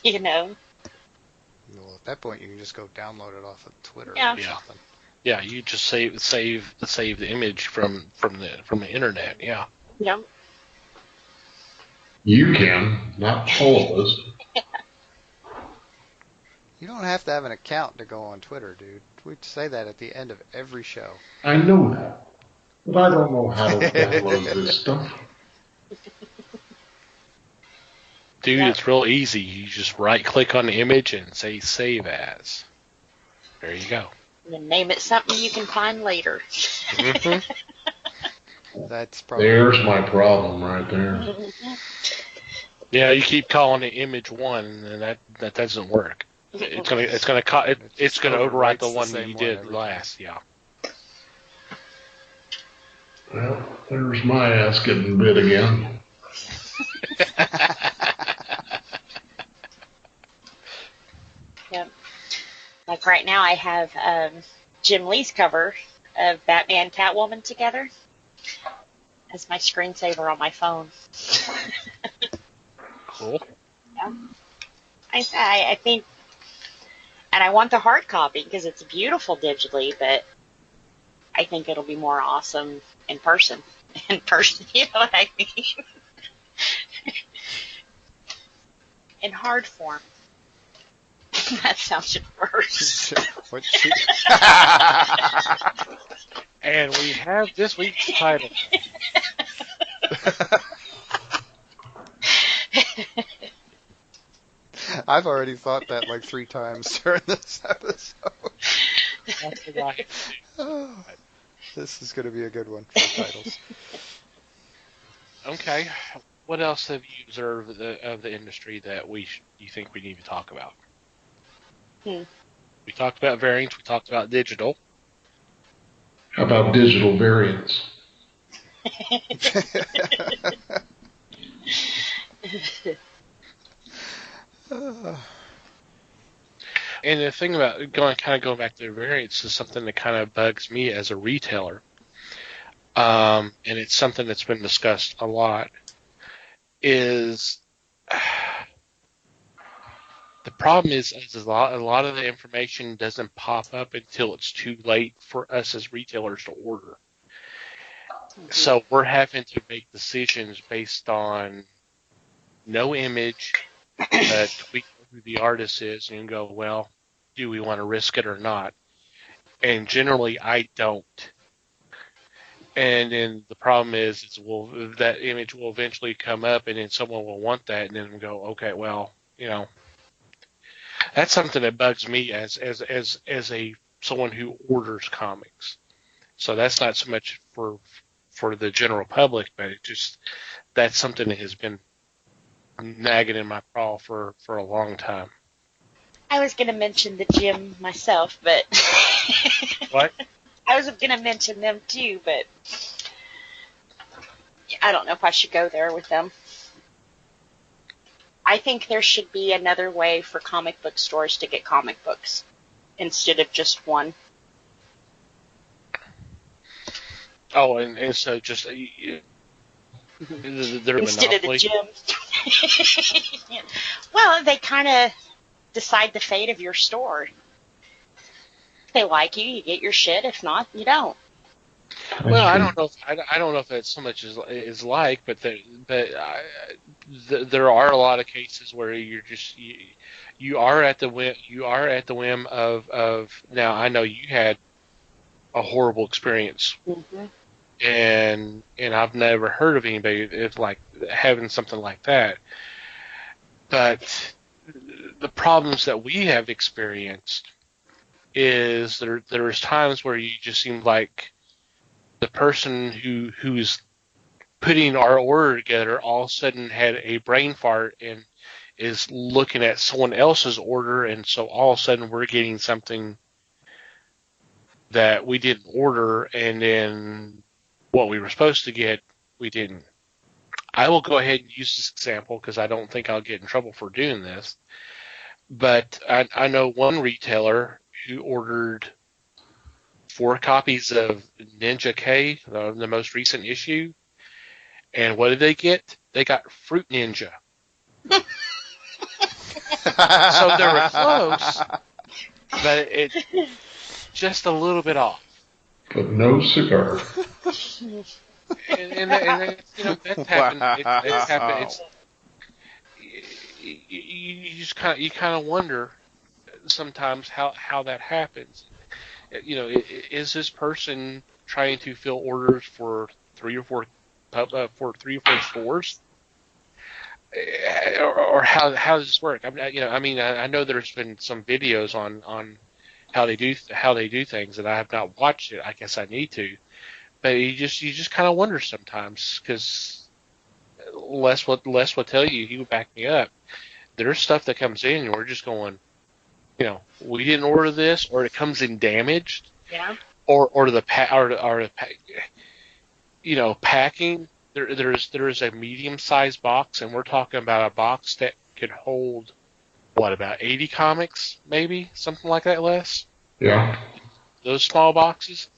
Well, at that point, you can just go download it off of Twitter or something. Yeah, you just save the image from the internet. Yeah. Yep. You can, not all of us. You don't have to have an account to go on Twitter, dude. We say that at the end of every show. I know that, but I don't know how to download this stuff. Dude, it's real easy. You just right-click on the image and say Save As. There you go. And then name it something you can find later. Mm-hmm. That's probably. There's my problem right there. Yeah, you keep calling it image 1, and that doesn't work. It's gonna overwrite the one that you did last. Yeah. Well, there's my ass getting bit again. Yep. Like right now, I have Jim Lee's cover of Batman Catwoman together as my screensaver on my phone. Cool. Yeah. I think, and I want the hard copy because it's beautiful digitally, but I think it'll be more awesome in person. In person, you know what I mean? In hard form. That sounded worse. And we have this week's title. I've already thought that like 3 times during this episode. That's what I Oh, this is going to be a good one for titles. Okay. What else have you observed of the industry that you think we need to talk about? We talked about variants. We talked about digital. How about digital variants? And the thing about going back to the variants is something that kind of bugs me as a retailer. And it's something that's been discussed a lot. Is the problem is a lot of the information doesn't pop up until it's too late for us as retailers to order. So we're having to make decisions based on no image, but we know who the artist is and go, well, do we want to risk it or not? And generally, I don't. And then the problem is, that image will eventually come up, and then someone will want that, and then we'll go, okay, well, that's something that bugs me as someone who orders comics. So that's not so much for the general public, but that's something that has been nagging in my craw for a long time. I was going to mention the gym myself, but What? I was going to mention them too, but I don't know if I should go there with them. I think there should be another way for comic book stores to get comic books instead of just one. Oh, and so just they're Instead monopoly. of the gym. Yeah. Well, they kind of decide the fate of your store. If they like you, you get your shit. If not, you don't. Well, I don't know. I don't know if that's so much is like, but there are a lot of cases where you are at the whim of. Now I know you had a horrible experience, and I've never heard of anybody if like having something like that. But the problems that we have experienced is there's times where you just seem like the person who's putting our order together all of a sudden had a brain fart and is looking at someone else's order, and so all of a sudden we're getting something that we didn't order, and then what we were supposed to get, we didn't. I will go ahead and use this example because I don't think I'll get in trouble for doing this. But I know one retailer who ordered 4 copies of Ninja K, the most recent issue. And what did they get? They got Fruit Ninja. So they were close, but it's just a little bit off. But no cigar. And that's happened. It's happened. You just kind of wonder sometimes how that happens. Is this person trying to fill orders for 3 or 4 stores, or how does this work? I know there's been some videos on how they do things, and I have not watched it. I guess I need to, but you just kind of wonder sometimes because Les will tell you, he would back me up. There's stuff that comes in, and we're just going, we didn't order this, or it comes in damaged, Yeah. or packing. There's a medium-sized box, and we're talking about a box that could hold about 80 comics, maybe something like that, less. Yeah. Those small boxes,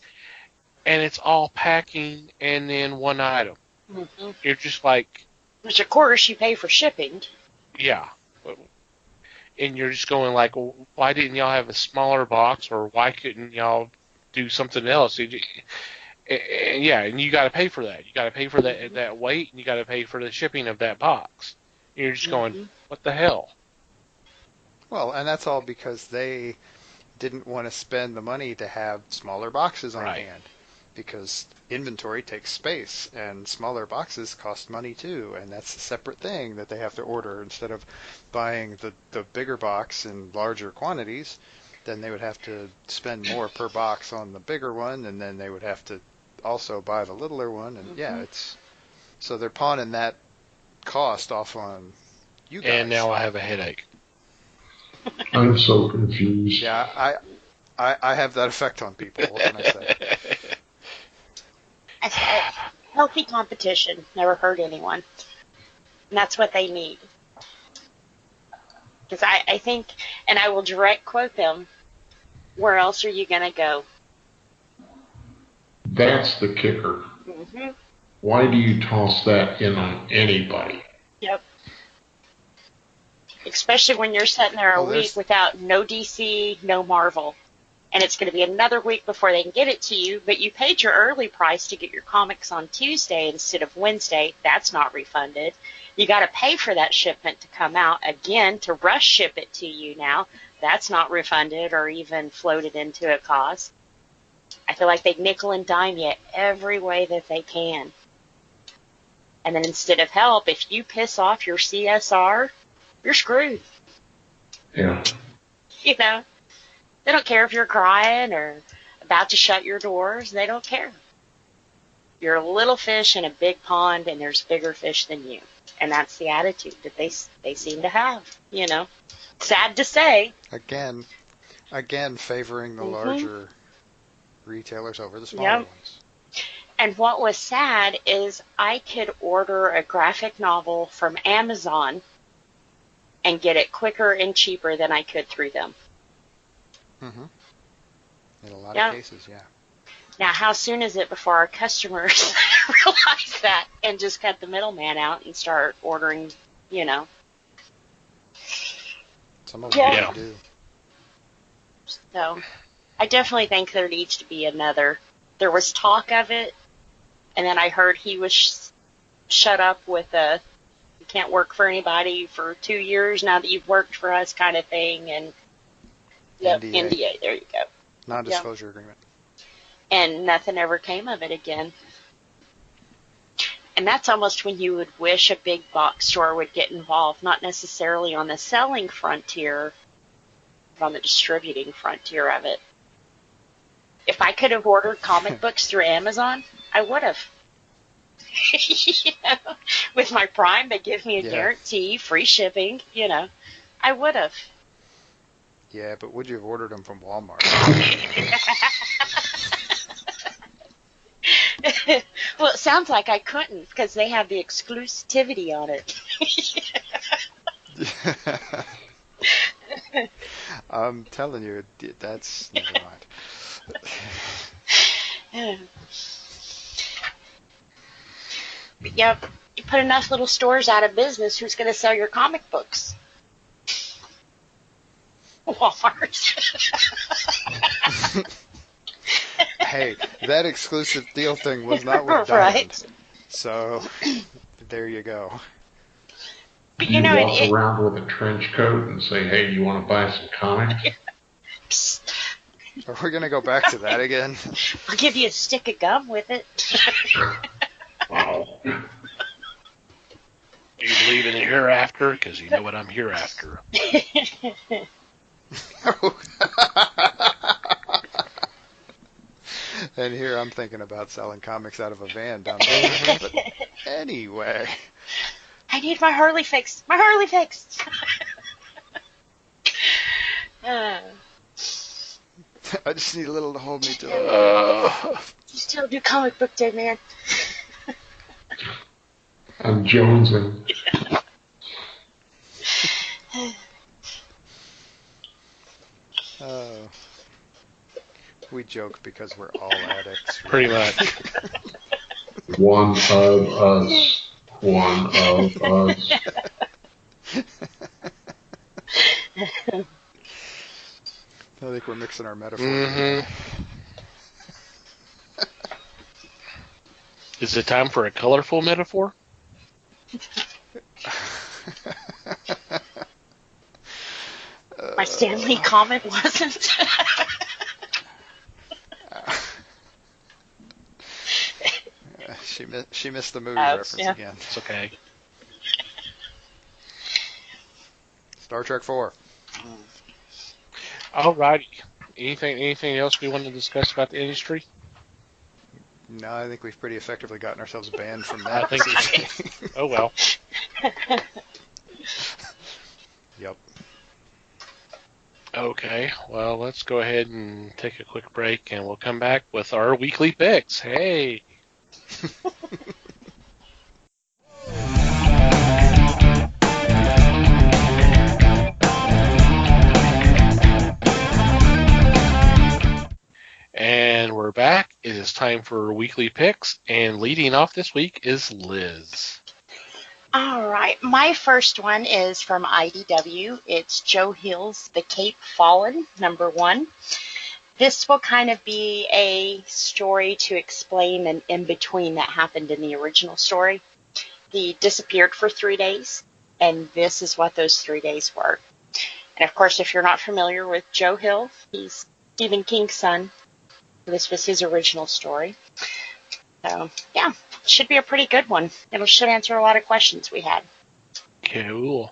and it's all packing and then one item. Mm-hmm. You're just like, Which, of course, you pay for shipping. yeah. And you're just going like, well, why didn't y'all have a smaller box, or why couldn't y'all do something else? And you got to pay for that. You got to pay for that weight, and you got to pay for the shipping of that box. And you're just going, what the hell? Well, and that's all because they didn't want to spend the money to have smaller boxes on hand, because inventory takes space, and smaller boxes cost money too, and that's a separate thing that they have to order. Instead of buying the bigger box in larger quantities, then they would have to spend more per box on the bigger one, and then they would have to also buy the littler one, and it's so they're pawning that cost off on you guys. And now I have a headache. I'm so confused. Yeah, I have that effect on people. What can I say? Healthy competition never hurt anyone. And that's what they need. Because I think, and I will direct quote them, where else are you going to go? That's the kicker. Mm-hmm. Why do you toss that in on anybody? Yep. Especially when you're sitting there a week without no DC, no Marvel. And it's going to be another week before they can get it to you, but you paid your early price to get your comics on Tuesday instead of Wednesday. That's not refunded. You got to pay for that shipment to come out again to rush ship it to you now. That's not refunded or even floated into a cost. I feel like they nickel and dime you every way that they can. And then instead of help, if you piss off your CSR, you're screwed. Yeah. You know, they don't care if you're crying or about to shut your doors. They don't care. You're a little fish in a big pond, and there's bigger fish than you. And that's the attitude that they seem to have, you know. Sad to say. Again favoring the larger retailers over the smaller ones. And what was sad is I could order a graphic novel from Amazon and get it quicker and cheaper than I could through them. Mm-hmm. In a lot of cases, yeah. Now, how soon is it before our customers realize that and just cut the middleman out and start ordering, you know? Some of them do. So, I definitely think there needs to be another. There was talk of it, and then I heard he was shut up with a you can't work for anybody for 2 years now that you've worked for us kind of thing, and NDA, there you go. Non-disclosure agreement. And nothing ever came of it again. And that's almost when you would wish a big box store would get involved, not necessarily on the selling frontier, but on the distributing frontier of it. If I could have ordered comic books through Amazon, I would have. You know, with my Prime, they give me a guarantee, free shipping, you know. I would have. Yeah, but would you have ordered them from Walmart? Well, it sounds like I couldn't because they have the exclusivity on it. I'm telling you, that's never mind. But yeah, you put enough little stores out of business, who's going to sell your comic books? Walmart. Hey, that exclusive deal thing was not with Diamond. Right. So, there you go. But you walk around with a trench coat and say, hey, you want to buy some comics? Are we going to go back to that again? I'll give you a stick of gum with it. Wow. Do you believe in the hereafter? Because you know what I'm here after. And here I'm thinking about selling comics out of a van down there. But anyway. I need my Harley fixed. My Harley fixed. I just need a little to hold me to it. You still do comic book day, man. I'm jonesing. Oh. We joke because we're all addicts. Pretty much. One of us. One of us. I think we're mixing our metaphors. Mm-hmm. Is it time for a colorful metaphor? My Stanley comment wasn't. She missed the movie reference again. It's okay. Star Trek 4. Alrighty. Anything else we want to discuss about the industry? No, I think we've pretty effectively gotten ourselves banned from I that. think. Oh well. Yep. Okay. Well, let's go ahead and take a quick break, and we'll come back with our weekly picks. Hey. And we're back. It is time for weekly picks, and leading off this week is Liz. All right. My first one is from IDW. It's Joe Hill's The Cape Fallen, #1. This will kind of be a story to explain an in-between that happened in the original story. He disappeared for 3 days, and this is what those 3 days were. And of course, if you're not familiar with Joe Hill, he's Stephen King's son. This was his original story. So, yeah, should be a pretty good one. It should answer a lot of questions we had. Cool.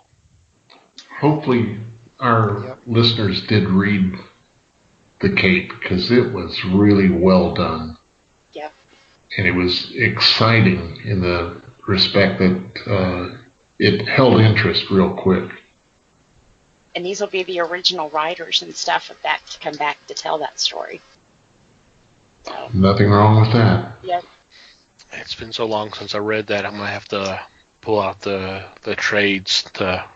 Hopefully our listeners did read The Cape, because it was really well done. Yep. And it was exciting in the respect that it held interest real quick. And these will be the original writers and stuff that come back to tell that story. So, nothing wrong with that. Yep. It's been so long since I read that, I'm going to have to pull out the trades to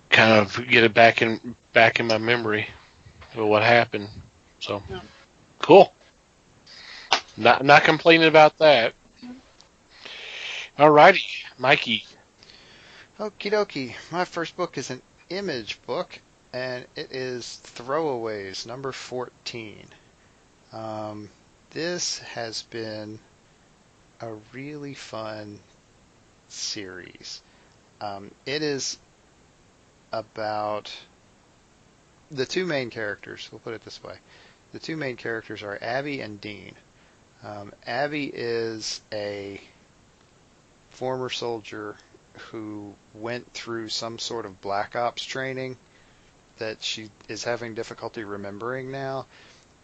kind of get it back in my memory of what happened. So, cool. Not complaining about that. Alrighty, Mikey. Okie dokie. My first book is an image book, and it is Throwaways, #14. This has been a really fun series. It is about the two main characters. We'll put it this way. The two main characters are Abby and Dean. Abby is a former soldier who went through some sort of black ops training that she is having difficulty remembering now.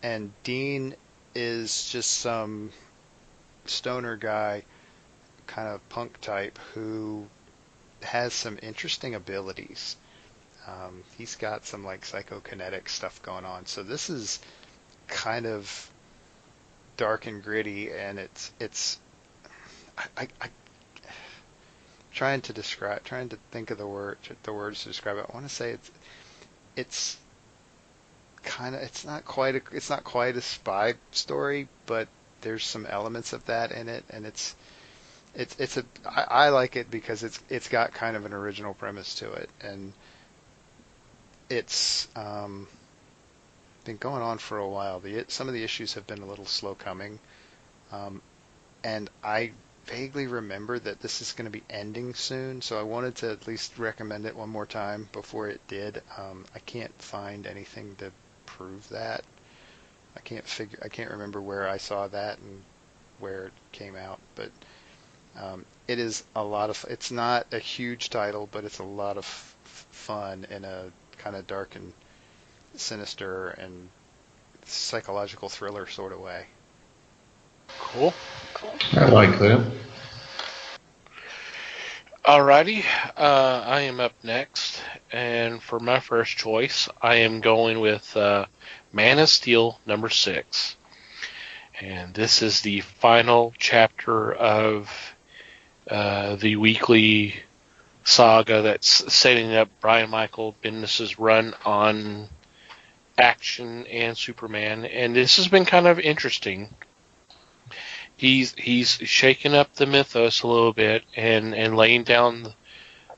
And Dean is just some stoner guy, kind of punk type, who has some interesting abilities. He's got some like psychokinetic stuff going on. So this is kind of dark and gritty, and it's trying to think of the words to describe it. I want to say it's not quite a spy story, but there's some elements of that in it, and I like it because it's got kind of an original premise to it, and it's been going on for a while. Some of the issues have been a little slow coming, and I vaguely remember that this is going to be ending soon, so I wanted to at least recommend it one more time before it did. I can't find anything to prove that. I can't remember where I saw that and where it came out, but it is a lot of. It's not a huge title, but it's a lot of fun in a kind of dark and sinister and psychological thriller sort of way. Cool. I like that. Alrighty, I am up next, and for my first choice, I am going with Man of Steel #6. And this is the final chapter of the weekly saga that's setting up Brian Michael Bendis's run on Action and Superman, and this has been kind of interesting. He's shaking up the mythos a little bit and laying down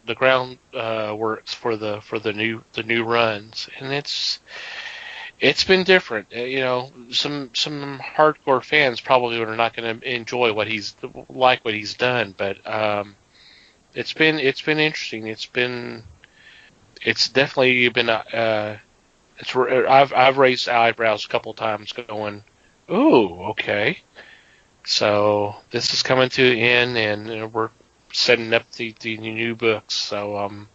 the ground works for the new runs, and it's been different. Some hardcore fans probably are not going to enjoy what he's done, but it's been interesting. It's definitely been I've raised eyebrows a couple times, going, "Ooh, okay." So this is coming to an end, and we're setting up the new books. So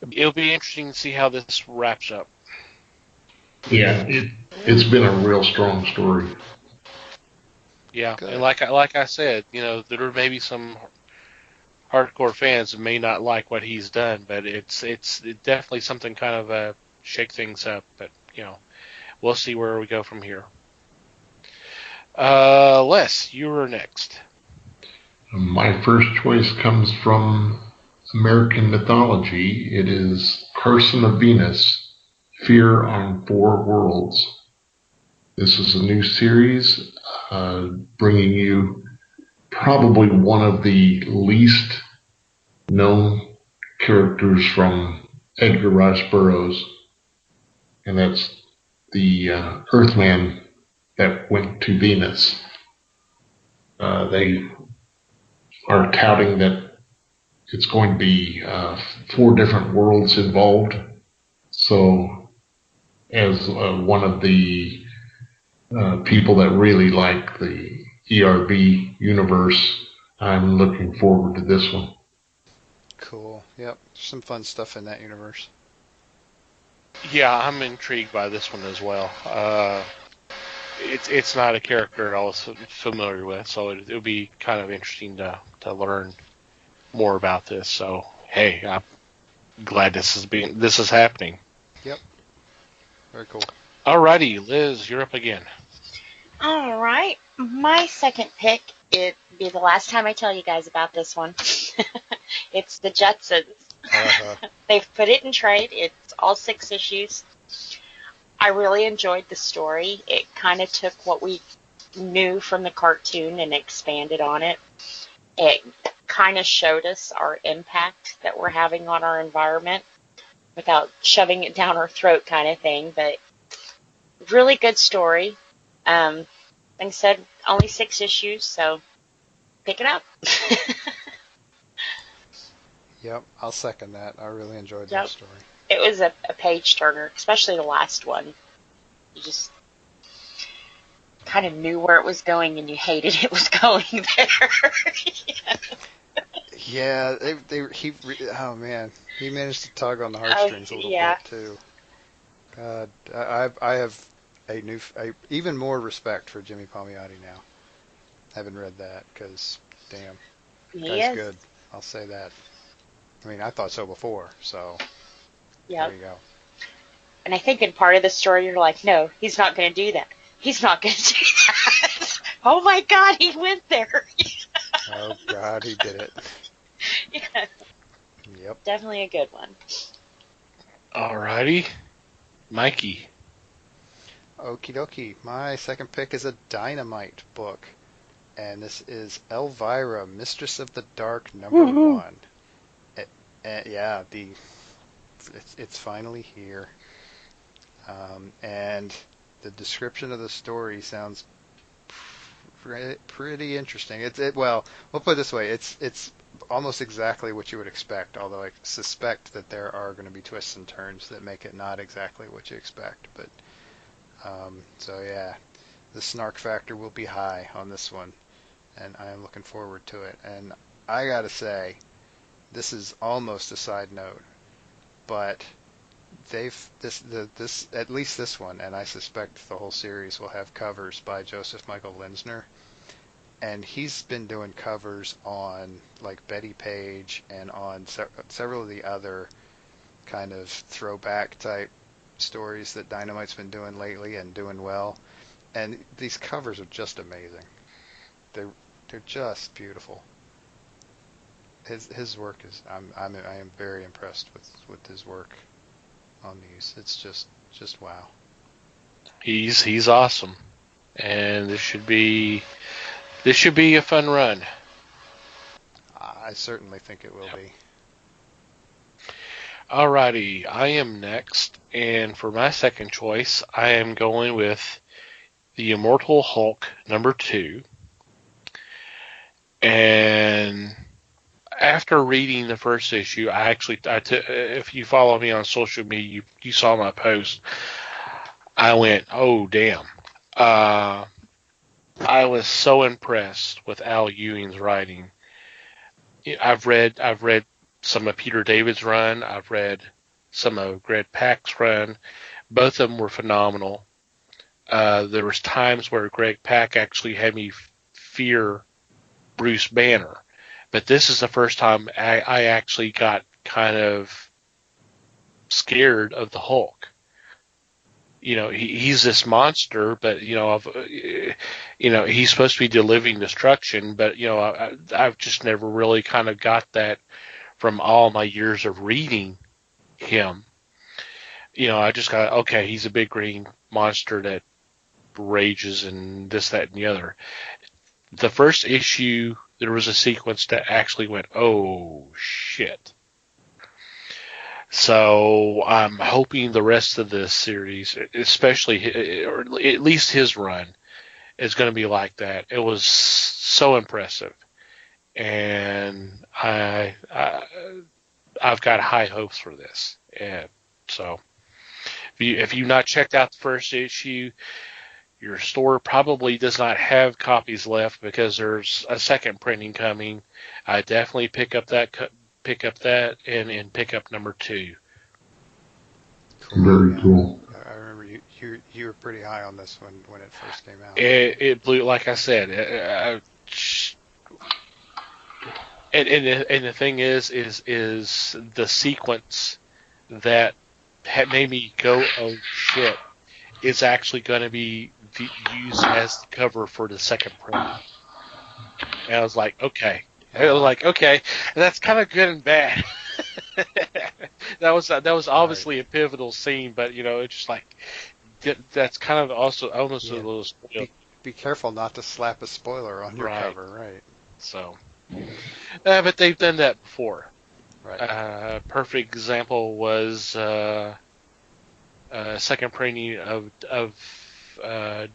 it'll be interesting to see how this wraps up. Yeah, it's been a real strong story. Yeah, Good. and like I said, there may be some hardcore fans that may not like what he's done, but it's definitely something kind of shake things up. But we'll see where we go from here. Les, you are next. My first choice comes from American mythology. It is Carson of Venus, Fear on Four Worlds. This is a new series bringing you probably one of the least known characters from Edgar Rice Burroughs, and that's the Earthman that went to Venus. They are touting that it's going to be 4 different worlds involved. So, as one of the people that really like the ERB universe, I'm looking forward to this one. Cool. Yep. Some fun stuff in that universe. Yeah, I'm intrigued by this one as well. It's not a character I was familiar with, so it'll be kind of interesting to learn more about this. So hey, I'm glad this is happening. Yep. Very cool. Alrighty, Liz, you're up again. All right. My second pick, it'd be the last time I tell you guys about this one. It's the Jetsons. They've put it in trade. It's all 6 issues. I really enjoyed the story. It kind of took what we knew from the cartoon and expanded on it. It kind of showed us our impact that we're having on our environment without shoving it down our throat kind of thing. But really good story. Like I said, only 6 issues, so pick it up. Yep, I'll second that. I really enjoyed Yep. that story. It was a page turner, especially the last one. You just kind of knew where it was going, and you hated it was going there. Yeah, oh man, he managed to tug on the heartstrings a little bit too. God, I have even more respect for Jimmy Palmiotti now. Haven't read that because, damn, guy's good. I'll say that. I mean, I thought so before, so there you go. And I think in part of the story, you're like, no, he's not going to do that. He's not going to do that. Oh my God, he went there. Oh God, he did it. Yeah. Yep. Definitely a good one. Alrighty, Mikey. Okie dokie. My second pick is a Dynamite book, and this is Elvira, Mistress of the Dark, #1. Yeah, it's finally here, and the description of the story sounds pretty interesting. Well, we'll put it this way: it's almost exactly what you would expect. Although I suspect that there are going to be twists and turns that make it not exactly what you expect. But so yeah, the snark factor will be high on this one, and I am looking forward to it. And I gotta say, this is almost a side note, but this at least this one, and I suspect the whole series will have covers by Joseph Michael Linsner, and he's been doing covers on like Betty Page and on several of the other kind of throwback type stories that Dynamite's been doing lately and doing well, and these covers are just amazing. They're just beautiful. his work is I am very impressed with his work on these. It's just wow. He's awesome, and this should be a fun run. I certainly think it will be. Alrighty, I am next, and for my second choice, I am going with The Immortal Hulk #2. And after reading the first issue, if you follow me on social media, you saw my post. I went, oh damn! I was so impressed with Al Ewing's writing. I've read some of Peter David's run. I've read some of Greg Pak's run. Both of them were phenomenal. There was times where Greg Pak actually had me fear Bruce Banner, but this is the first time I actually got kind of scared of the Hulk. He's this monster, but he's supposed to be the living destruction. But I've just never really kind of got that from all my years of reading him. I just got, okay, he's a big green monster that rages and this, that, and the other. The first issue, there was a sequence that actually went, oh shit. So I'm hoping the rest of this series, especially, or at least his run, is going to be like that. It was so impressive, and I've got high hopes for this. And so, if you've not checked out the first issue, your store probably does not have copies left because there's a second printing coming. I definitely pick up that and pick up #2. Cool. Very cool. I remember you were pretty high on this when it first came out. It blew, like I said. And the thing is the sequence that had made me go, oh shit, is actually going to be used as the cover for the second print. And I was like, okay. And that's kind of good and bad. that was obviously right. a pivotal scene, but it's just like that's kind of also almost a little spoiled. Be careful not to slap a spoiler on your cover, right? So, but they've done that before. Right. Perfect example was second printing of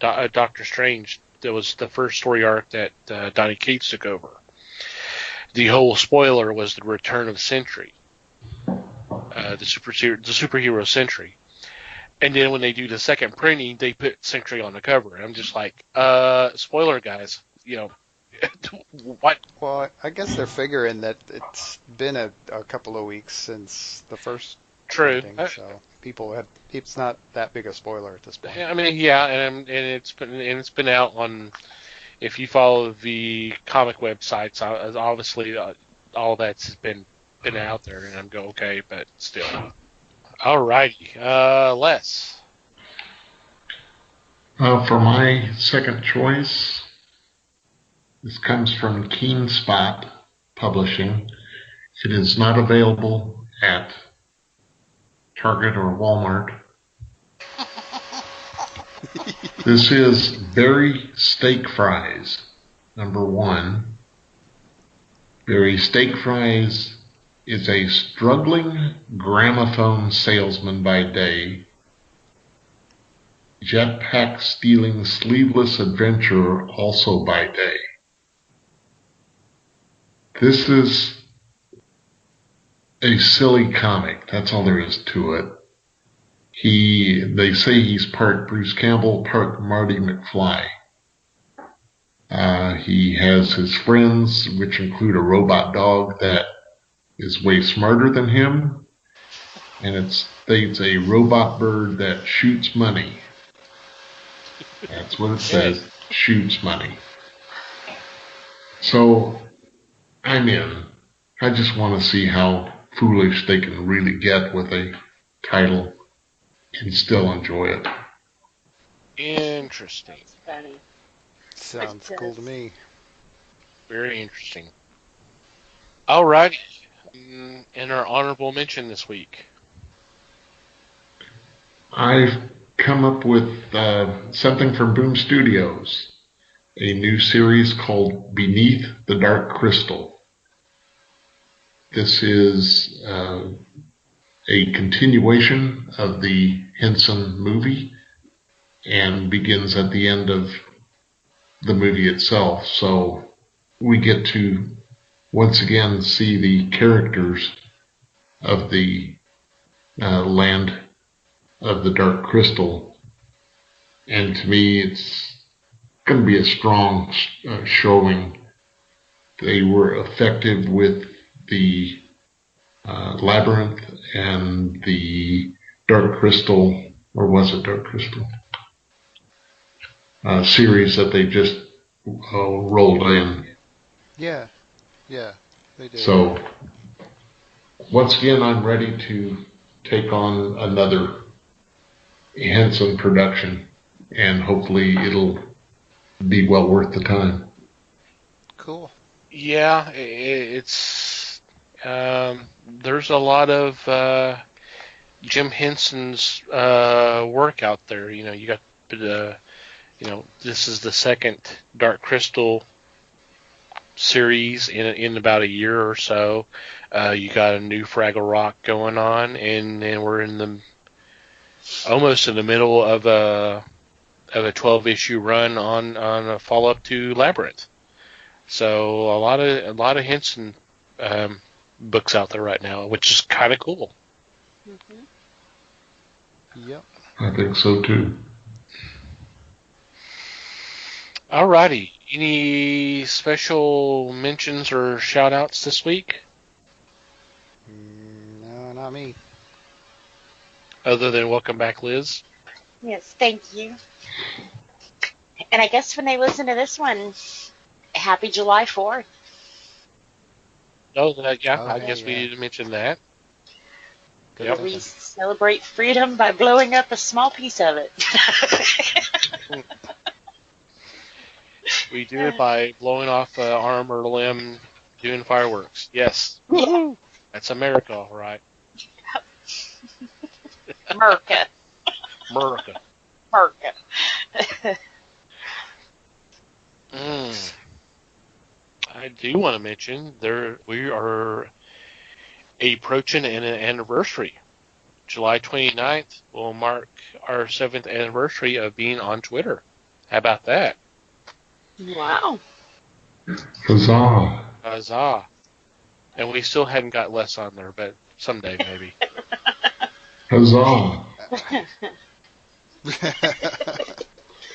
Doctor Strange. That was the first story arc that Donny Cates took over. The whole spoiler was the return of Sentry, the superhero Sentry. And then when they do the second printing, they put Sentry on the cover. And I'm just like, spoiler, guys. What? Well, I guess they're figuring that it's been a couple of weeks since the first True. printing, so it's not that big a spoiler at this point. I mean, yeah, and it's been out on. If you follow the comic websites, obviously all that's been out there, and I'm going, okay, but still. Alrighty, Les. For my second choice, this comes from Keen Spot Publishing. It is not available at Target or Walmart. This is Berry Steak Fries, #1. Berry Steak Fries is a struggling gramophone salesman by day, jetpack stealing sleeveless adventurer also by day. This is a silly comic. That's all there is to it. They say he's part Bruce Campbell, part Marty McFly. He has his friends, which include a robot dog that is way smarter than him, and it states a robot bird that shoots money. That's what it says, shoots money. So, I'm in. I just want to see how foolish they can really get with a title and still enjoy it. Interesting. That's funny. Sounds cool to me. Very interesting. All righty. And our honorable mention this week. I've come up with something from Boom Studios, a new series called Beneath the Dark Crystal. This is a continuation of the Henson movie and begins at the end of the movie itself. So we get to once again see the characters of the land of the Dark Crystal. And to me, it's going to be a strong showing. They were effective with the Labyrinth and the Dark Crystal, or was it Dark Crystal? Series that they just rolled in. Yeah, they did. So, once again, I'm ready to take on another Henson production, and hopefully it'll be well worth the time. Cool. Yeah, it's there's a lot of Jim Henson's work out there. You know, you got this is the second Dark Crystal series in about a year or so. You got a new Fraggle Rock going on, and then we're almost in the middle of a 12-issue run on a follow-up to Labyrinth. So a lot of Henson books out there right now, which is kind of cool. Mm-hmm. Yep. I think so too. Alrighty. Any special mentions or shout-outs this week? No, not me. Other than welcome back, Liz. Yes, thank you. And I guess when they listen to this one, happy July 4th. I guess we need to mention that. Yep. We celebrate freedom by blowing up a small piece of it. We do it by blowing off an arm or limb, doing fireworks. Yes. Yeah. That's America, all right. America. I do want to mention we are approaching an anniversary. July 29th will mark our 7th anniversary of being on Twitter. How about that? Wow. Huzzah. Huzzah. And we still hadn't got Les on there, but someday maybe. Huzzah.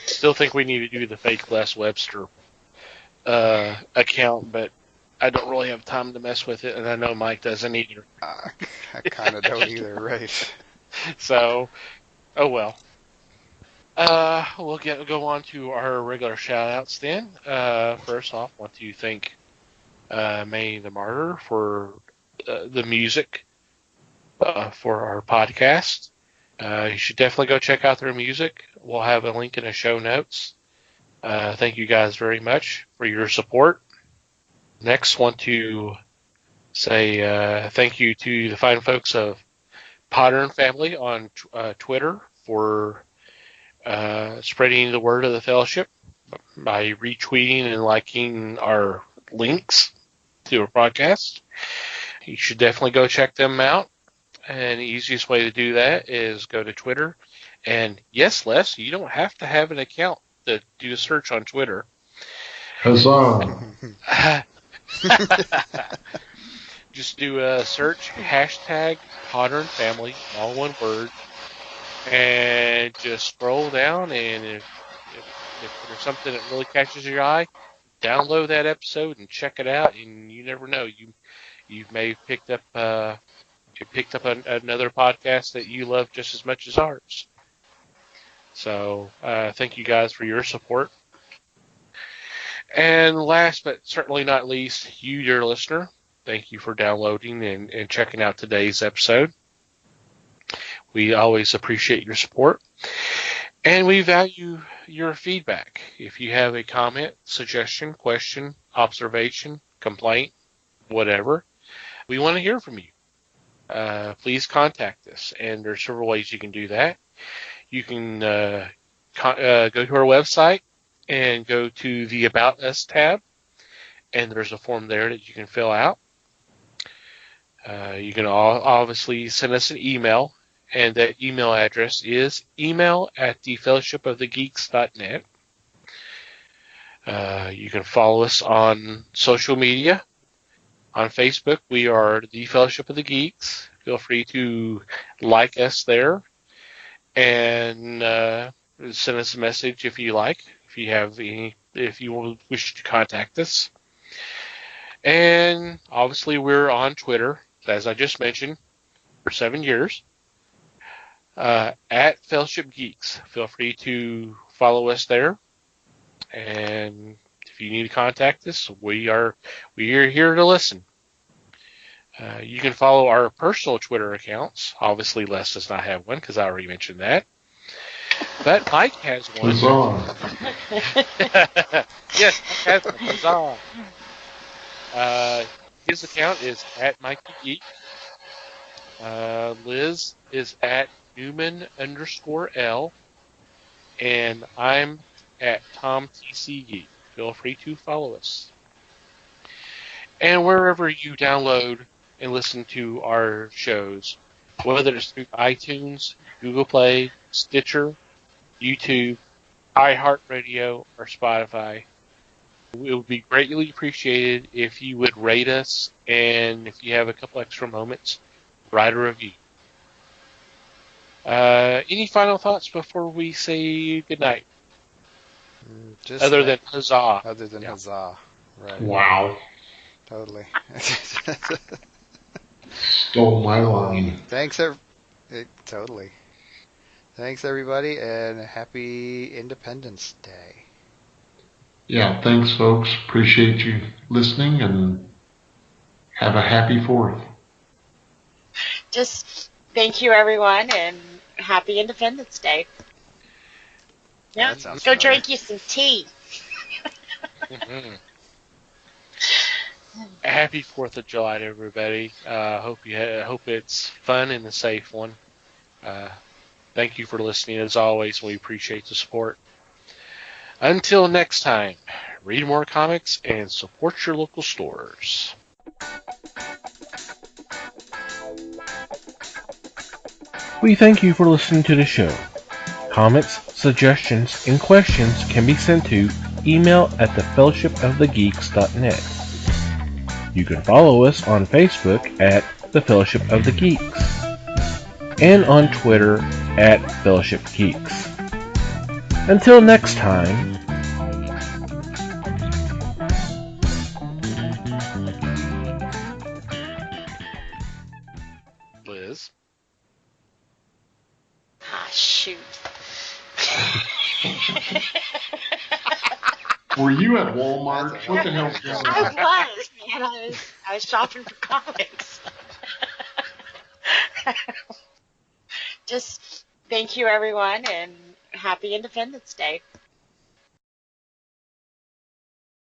Still think we need to do the fake Les Webster account, but I don't really have time to mess with it, and I know Mike doesn't either. I kind of don't either, right? So, oh well. We'll go on to our regular shout-outs then. First off, want to thank May the Martyr for the music for our podcast. You should definitely go check out their music. We'll have a link in the show notes. Thank you guys very much for your support. Next, want to say thank you to the fine folks of Potter and Family on Twitter for spreading the word of the fellowship by retweeting and liking our links to our podcast. You should definitely go check them out. And the easiest way to do that is go to Twitter. And yes, Les, you don't have to have an account to do a search on Twitter. Huzzah. Just do a search, hashtag Potter and Family, all one word, and just scroll down, and if there's something that really catches your eye, download that episode and check it out, and you never know, you may have picked up another podcast that you love just as much as ours. So thank you guys for your support. And last but certainly not least, you, dear listener, thank you for downloading and checking out today's episode. We always appreciate your support, and we value your feedback. If you have a comment, suggestion, question, observation, complaint, whatever. We want to hear from you. Please contact us, and there's several ways you can do that. You can go to our website and go to the About Us tab, and there's a form there that you can fill out. You can obviously send us an email, and that email address is email@thefellowshipofthegeeks.net. You can follow us on social media. On Facebook, we are the Fellowship of the Geeks. Feel free to like us there and send us a message if you like. If you wish to contact us. And obviously, we're on Twitter, as I just mentioned, for 7 years. At Fellowship Geeks. Feel free to follow us there. And if you need to contact us, we are here to listen. You can follow our personal Twitter accounts. Obviously, Les does not have one because I already mentioned that. But Mike has one. Huzzah. Yes, Mike has one. Huzzah. His account is at Mikey Geek. Liz is at Newman_L. And I'm at TomTCGeek. Feel free to follow us. And wherever you download and listen to our shows, whether it's through iTunes, Google Play, Stitcher, YouTube, iHeartRadio, or Spotify, it would be greatly appreciated if you would rate us, and if you have a couple extra moments, write a review. Any final thoughts before we say goodnight? Other than huzzah. Other than huzzah. Right. Wow. Totally. Stole my line. Thanks, totally. Thanks, everybody, and happy Independence Day. Yeah, thanks, folks. Appreciate you listening, and have a happy 4th. Just thank you, everyone, and happy Independence Day. Yeah, go familiar. drink you some tea. Mm-hmm. Happy 4th of July to everybody. Hope it's fun and a safe one. Thank you for listening as always. We appreciate the support. Until next time, read more comics and support your local stores. We thank you for listening to the show. Comments, suggestions, and questions can be sent to email@thefellowshipofthegeeks.net. You can follow us on Facebook at The Fellowship of the Geeks and on Twitter at Fellowship Geeks. Until next time, Liz? Ah, shoot. Were you at Walmart? What the hell's going on? I was, man. I was shopping for comics. Just thank you, everyone, and happy Independence Day.